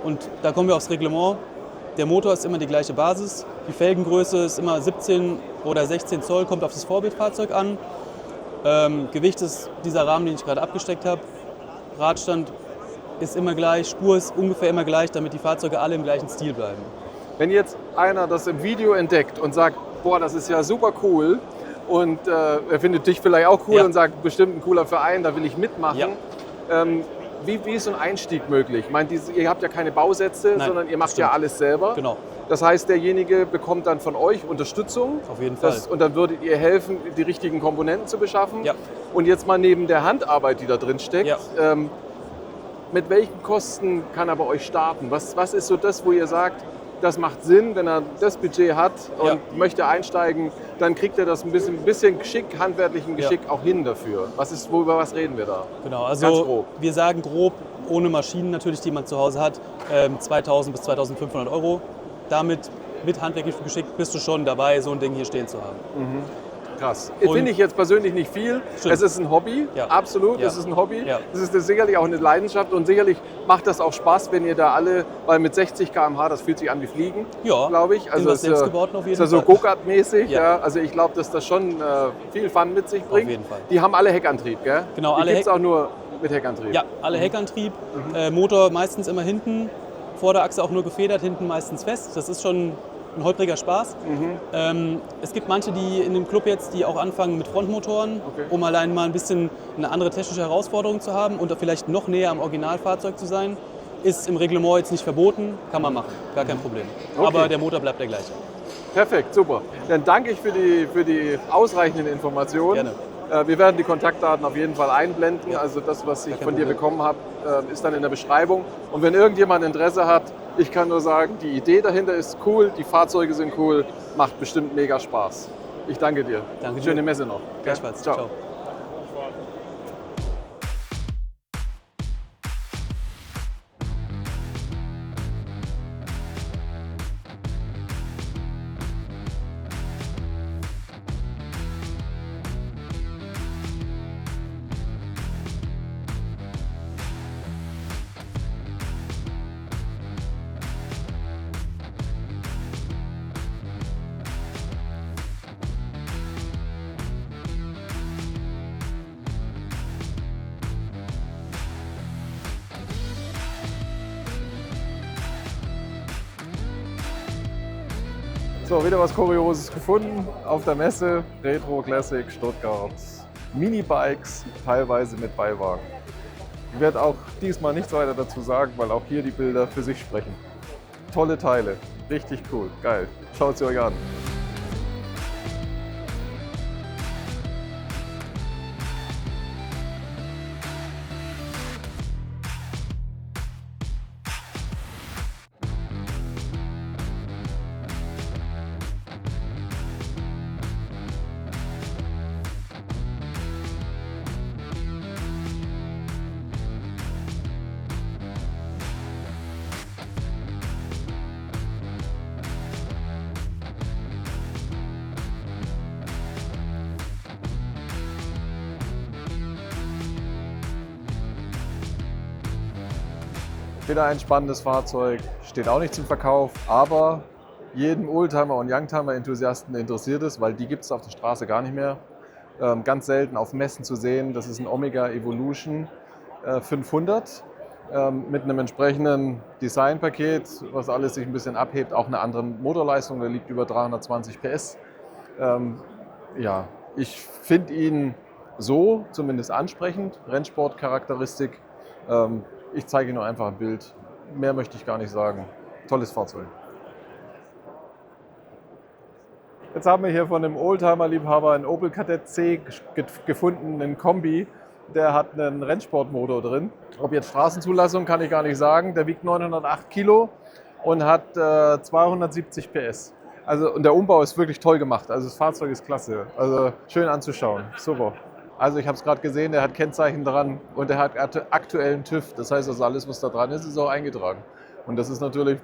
Und da kommen wir aufs Reglement. Der Motor ist immer die gleiche Basis. Die Felgengröße ist immer 17 oder 16 Zoll, kommt auf das Vorbildfahrzeug an. Gewicht ist dieser Rahmen, den ich gerade abgesteckt habe. Radstand ist immer gleich, Spur ist ungefähr immer gleich, damit die Fahrzeuge alle im gleichen Stil bleiben. Wenn jetzt einer das im Video entdeckt und sagt, boah, das ist ja super cool und er findet dich vielleicht auch cool und sagt, bestimmt ein cooler Verein, da will ich mitmachen. Wie ist so ein Einstieg möglich? Ich meine, ihr habt ja keine Bausätze, sondern ihr macht ja alles selber. Genau. Das heißt, derjenige bekommt dann von euch Unterstützung. Auf jeden Fall. Und dann würdet ihr helfen, die richtigen Komponenten zu beschaffen. Ja. Und jetzt mal neben der Handarbeit, die da drin steckt, mit welchen Kosten kann er bei euch starten? Was ist so das, wo ihr sagt, das macht Sinn, wenn er das Budget hat und möchte einsteigen, dann kriegt er das ein bisschen Geschick, handwerklichen Geschick auch hin dafür. Über was reden wir da? Genau, Ganz also grob. wir sagen grob, ohne Maschinen natürlich, die man zu Hause hat, 2.000 bis 2.500 Euro. Damit mit handwerklichem Geschick bist du schon dabei, so ein Ding hier stehen zu haben. Krass. Finde ich jetzt persönlich nicht viel. Stimmt. Es ist ein Hobby, absolut, es ist ein Hobby. Es ist sicherlich auch eine Leidenschaft und sicherlich macht das auch Spaß, wenn ihr da alle, weil mit 60 km/h, das fühlt sich an wie Fliegen, glaube ich. Also es ist ja so Go-Kart-mäßig. Ja. Also ich glaube, dass das schon viel Fun mit sich bringt. Auf jeden Fall. Die haben alle Heckantrieb, gell? Genau, alle gibt es auch nur mit Heckantrieb. Ja, alle Heckantrieb. Motor meistens immer hinten, Vorderachse auch nur gefedert, hinten meistens fest. Das ist schon ein holpriger Spaß. Es gibt manche, die in dem Club jetzt, die auch anfangen mit Frontmotoren, um allein mal ein bisschen eine andere technische Herausforderung zu haben und vielleicht noch näher am Originalfahrzeug zu sein. Ist im Reglement jetzt nicht verboten, kann man machen, gar kein Problem. Okay. Aber der Motor bleibt der gleiche. Perfekt, super. Dann danke ich für die ausreichenden Informationen. Gerne. Wir werden die Kontaktdaten auf jeden Fall einblenden. Ja. Also das, was ich Gar kein von dir Problem. bekommen habe, ist dann in der Beschreibung. Und wenn irgendjemand Interesse hat, ich kann nur sagen, die Idee dahinter ist cool, die Fahrzeuge sind cool, macht bestimmt mega Spaß. Ich danke dir. Danke dir. Schöne Messe noch. Gleichfalls. Ciao. Ciao. So, wieder was Kurioses gefunden auf der Messe. Retro Classic Stuttgart. Minibikes, teilweise mit Beiwagen. Ich werde auch diesmal nichts weiter dazu sagen, weil auch hier die Bilder für sich sprechen. Tolle Teile, richtig cool, geil. Schaut sie euch an. Wieder ein spannendes Fahrzeug, steht auch nicht zum Verkauf, aber jedem Oldtimer und Youngtimer-Enthusiasten interessiert es, weil die gibt es auf der Straße gar nicht mehr. Ganz selten auf Messen zu sehen. Das ist ein Omega Evolution 500 mit einem entsprechenden Designpaket, was alles sich ein bisschen abhebt, auch eine andere Motorleistung, der liegt über 320 PS. Ja, ich finde ihn so zumindest ansprechend, Rennsportcharakteristik. Ich zeige Ihnen nur einfach ein Bild. Mehr möchte ich gar nicht sagen. Tolles Fahrzeug. Jetzt haben wir hier von einem Oldtimer-Liebhaber einen Opel Kadett C gefunden, einen Kombi. Der hat einen Rennsportmotor drin. Ob jetzt Straßenzulassung, kann ich gar nicht sagen. Der wiegt 908 Kilo und hat 270 PS. Also, und der Umbau ist wirklich toll gemacht. Also das Fahrzeug ist klasse. Also schön anzuschauen. Super. Also ich habe es gerade gesehen, der hat Kennzeichen dran und der hat aktuellen TÜV. Das heißt also, alles, was da dran ist, ist auch eingetragen. Und das ist natürlich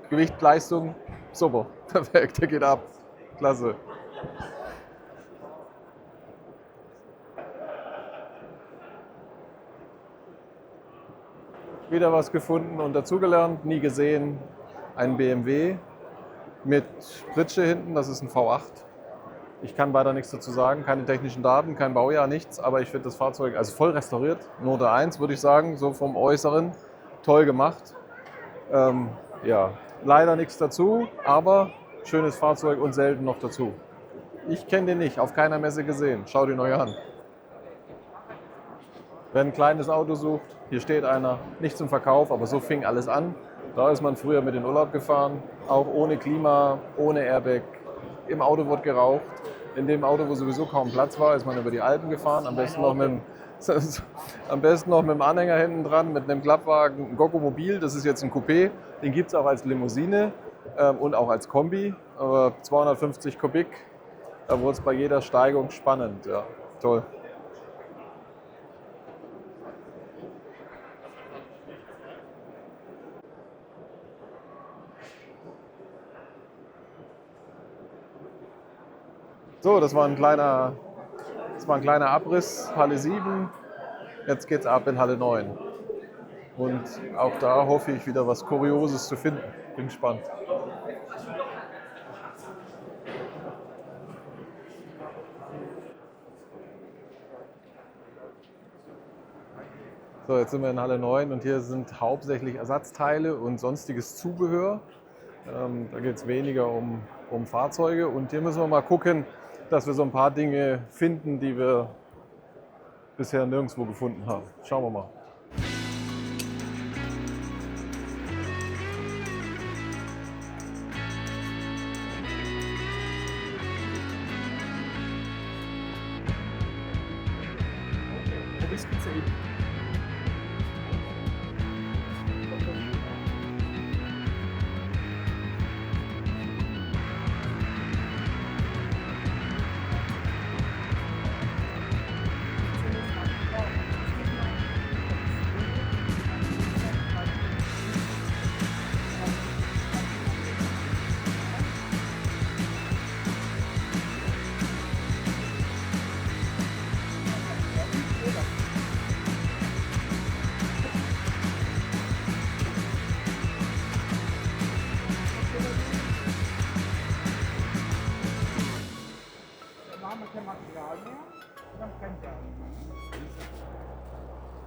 Gewicht, Leistung, super, perfekt, der geht ab. Klasse. Wieder was gefunden und dazugelernt, nie gesehen. Ein BMW mit Pritsche hinten, das ist ein V8. Ich kann weiter nichts dazu sagen, keine technischen Daten, kein Baujahr, nichts, aber ich finde das Fahrzeug also voll restauriert. Note 1 würde ich sagen, so vom Äußeren, toll gemacht. Ja, leider nichts dazu, aber schönes Fahrzeug und selten noch dazu. Ich kenne den nicht, auf keiner Messe gesehen, schaut ihn euch an. Wer ein kleines Auto sucht, hier steht einer, nicht zum Verkauf, aber so fing alles an. Da ist man früher mit in Urlaub gefahren, auch ohne Klima, ohne Airbag. Im Auto wurde geraucht. In dem Auto, wo sowieso kaum Platz war, ist man über die Alpen gefahren. Am besten noch mit dem Anhänger hinten dran, mit einem Klappwagen, ein Goggomobil. Das ist jetzt ein Coupé. Den gibt es auch als Limousine und auch als Kombi. Aber 250 Kubik, da wurde es bei jeder Steigung spannend. Ja, toll. So, das war ein kleiner Abriss, Halle 7. Jetzt geht's ab in Halle 9. Und auch da hoffe ich wieder was Kurioses zu finden. Bin gespannt. So, jetzt sind wir in Halle 9 und hier sind hauptsächlich Ersatzteile und sonstiges Zubehör. Da geht es weniger um Fahrzeuge und hier müssen wir mal gucken, dass wir so ein paar Dinge finden, die wir bisher nirgendwo gefunden haben. Schauen wir mal.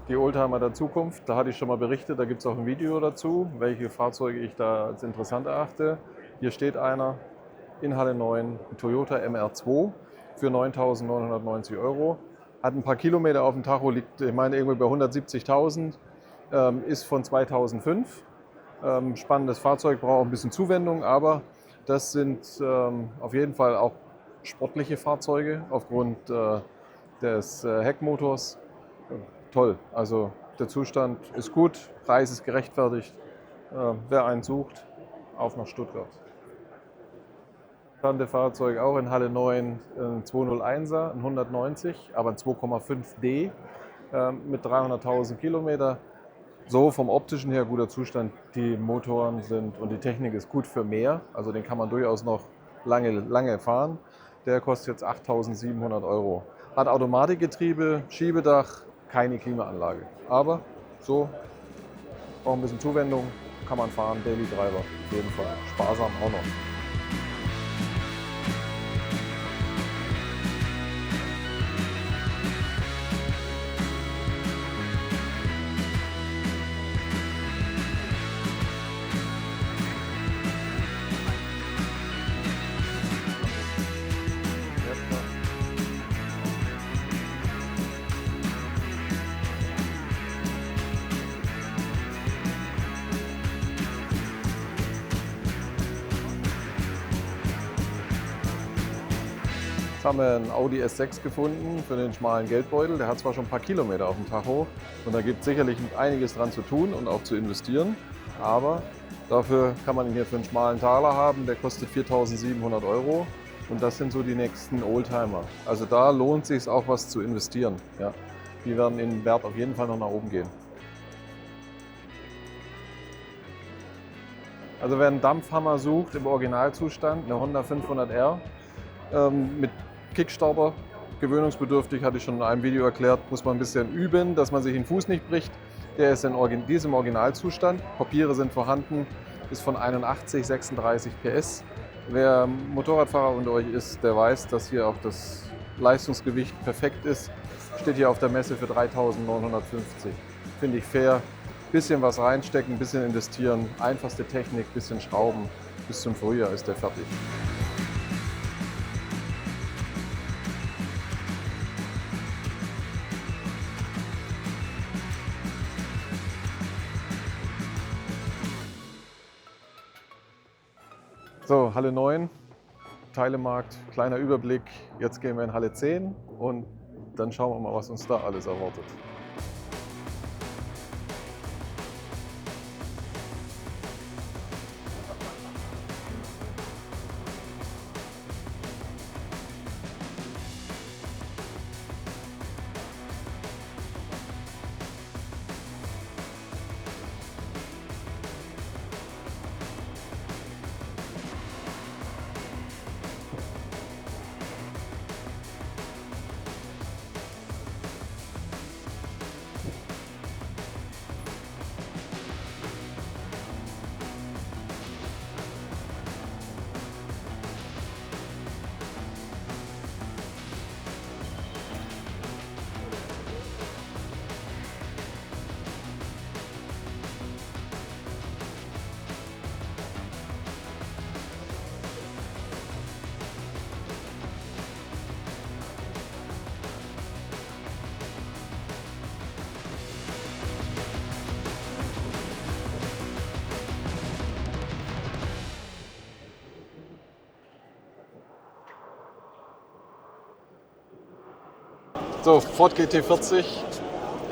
Die Oldtimer der Zukunft, da hatte ich schon mal berichtet, da gibt es auch ein Video dazu, welche Fahrzeuge ich da als interessant erachte. Hier steht einer in Halle 9, ein Toyota MR2 für 9.990 €. Hat ein paar Kilometer auf dem Tacho, liegt, ich meine, irgendwie bei 170.000, ist von 2005. Spannendes Fahrzeug, braucht auch ein bisschen Zuwendung, aber das sind auf jeden Fall auch sportliche Fahrzeuge aufgrund des Heckmotors. Toll, also der Zustand ist gut, Preis ist gerechtfertigt. Wer einen sucht, auf nach Stuttgart. Bekannte Fahrzeug auch in Halle 9, ein 201er, ein 190, aber ein 2,5D mit 300.000 Kilometer. So vom optischen her guter Zustand. Die Motoren sind und die Technik ist gut für mehr, also den kann man durchaus noch lange fahren. Der kostet jetzt 8.700 €. Hat Automatikgetriebe, Schiebedach, keine Klimaanlage. Aber so, braucht ein bisschen Zuwendung, kann man fahren, Daily Driver, auf jeden Fall. Sparsam auch noch. Jetzt haben wir einen Audi S6 gefunden für den schmalen Geldbeutel. Der hat zwar schon ein paar Kilometer auf dem Tacho und da gibt es sicherlich einiges dran zu tun und auch zu investieren. Aber dafür kann man ihn hier für einen schmalen Taler haben. Der kostet 4.700 € und das sind so die nächsten Oldtimer. Also da lohnt es sich auch was zu investieren. Ja. Die werden in Wert auf jeden Fall noch nach oben gehen. Also wer einen Dampfhammer sucht im Originalzustand, eine Honda 500R mit Kickstarter, gewöhnungsbedürftig, hatte ich schon in einem Video erklärt, muss man ein bisschen üben, dass man sich den Fuß nicht bricht. Der ist in diesem Originalzustand, Papiere sind vorhanden, ist von 81, 36 PS. Wer Motorradfahrer unter euch ist, der weiß, dass hier auch das Leistungsgewicht perfekt ist. Steht hier auf der Messe für 3.950. Finde ich fair. Bisschen was reinstecken, ein bisschen investieren, einfachste Technik, bisschen schrauben. Bis zum Frühjahr ist der fertig. So, Halle 9, Teilemarkt, kleiner Überblick. Jetzt gehen wir in Halle 10 und dann schauen wir mal, was uns da alles erwartet. So, Ford GT40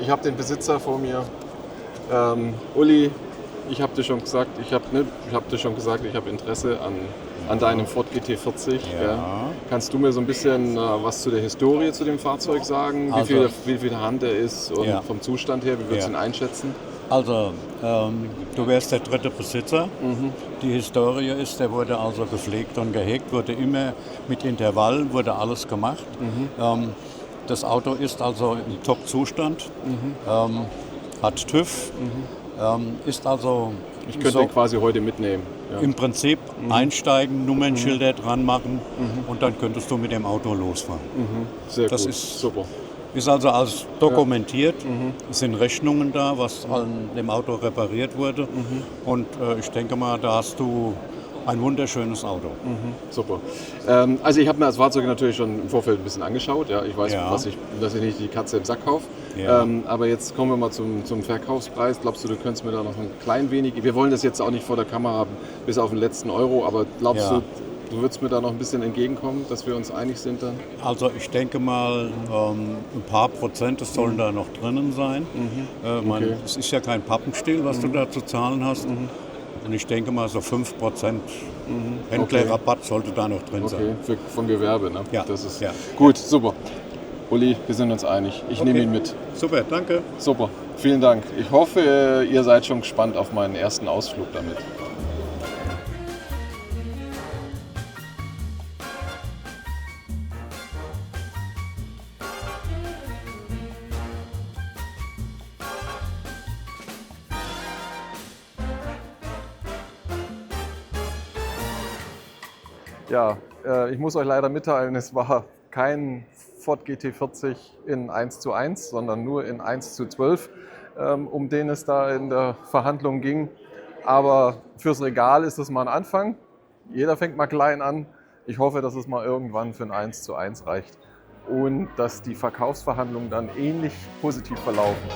Ich habe den Besitzer vor mir. Uli, ich habe dir schon gesagt, ich habe Interesse an deinem Ford GT40. Ja. Kannst du mir so ein bisschen was zu der Historie zu dem Fahrzeug sagen? Wie viel Hand er ist und vom Zustand her, wie würdest du ihn einschätzen? Also, du wärst der dritte Besitzer. Die Historie ist, der wurde also gepflegt und gehegt, wurde immer mit Intervall, wurde alles gemacht. Das Auto ist also im Top-Zustand, hat TÜV, ist also... Ich könnte den quasi heute mitnehmen. Ja. Im Prinzip einsteigen, Nummernschilder dran machen und dann könntest du mit dem Auto losfahren. Sehr das gut, ist super. Ist also alles dokumentiert, es sind Rechnungen da, was an dem Auto repariert wurde und ich denke mal, da hast du ein wunderschönes Auto. Super. Also ich habe mir das Fahrzeug natürlich schon im Vorfeld ein bisschen angeschaut. Ja. Ich weiß, dass ich nicht die Katze im Sack kaufe. Ja. Aber jetzt kommen wir mal zum Verkaufspreis. Glaubst du könntest mir da noch ein klein wenig... Wir wollen das jetzt auch nicht vor der Kamera haben, bis auf den letzten Euro, aber glaubst du würdest mir da noch ein bisschen entgegenkommen, dass wir uns einig sind dann? Also ich denke mal, ein paar Prozent, das sollen da noch drinnen sein. Es ist ja kein Pappenstiel, was du da zu zahlen hast. Und ich denke mal, so 5% Händlerrabatt sollte da noch drin sein. Von Gewerbe, ne? Ja. Das ist gut, super. Uli, wir sind uns einig. Ich nehme ihn mit. Super, danke. Super, vielen Dank. Ich hoffe, ihr seid schon gespannt auf meinen ersten Ausflug damit. Ja, ich muss euch leider mitteilen, es war kein Ford GT40 in 1:1, sondern nur in 1:12, um den es da in der Verhandlung ging. Aber fürs Regal ist es mal ein Anfang. Jeder fängt mal klein an. Ich hoffe, dass es mal irgendwann für ein 1:1 reicht und dass die Verkaufsverhandlungen dann ähnlich positiv verlaufen.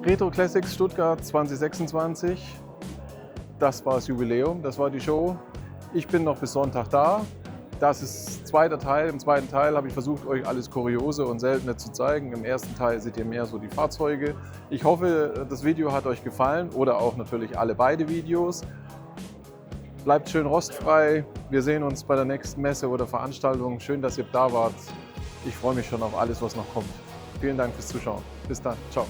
Retro Classics Stuttgart 2026, das war das Jubiläum, das war die Show. Ich bin noch bis Sonntag da. Das ist zweiter Teil. Im zweiten Teil habe ich versucht, euch alles Kuriose und Seltene zu zeigen. Im ersten Teil seht ihr mehr so die Fahrzeuge. Ich hoffe, das Video hat euch gefallen oder auch natürlich beide Videos. Bleibt schön rostfrei. Wir sehen uns bei der nächsten Messe oder Veranstaltung. Schön, dass ihr da wart. Ich freue mich schon auf alles, was noch kommt. Vielen Dank fürs Zuschauen. Bis dann. Ciao.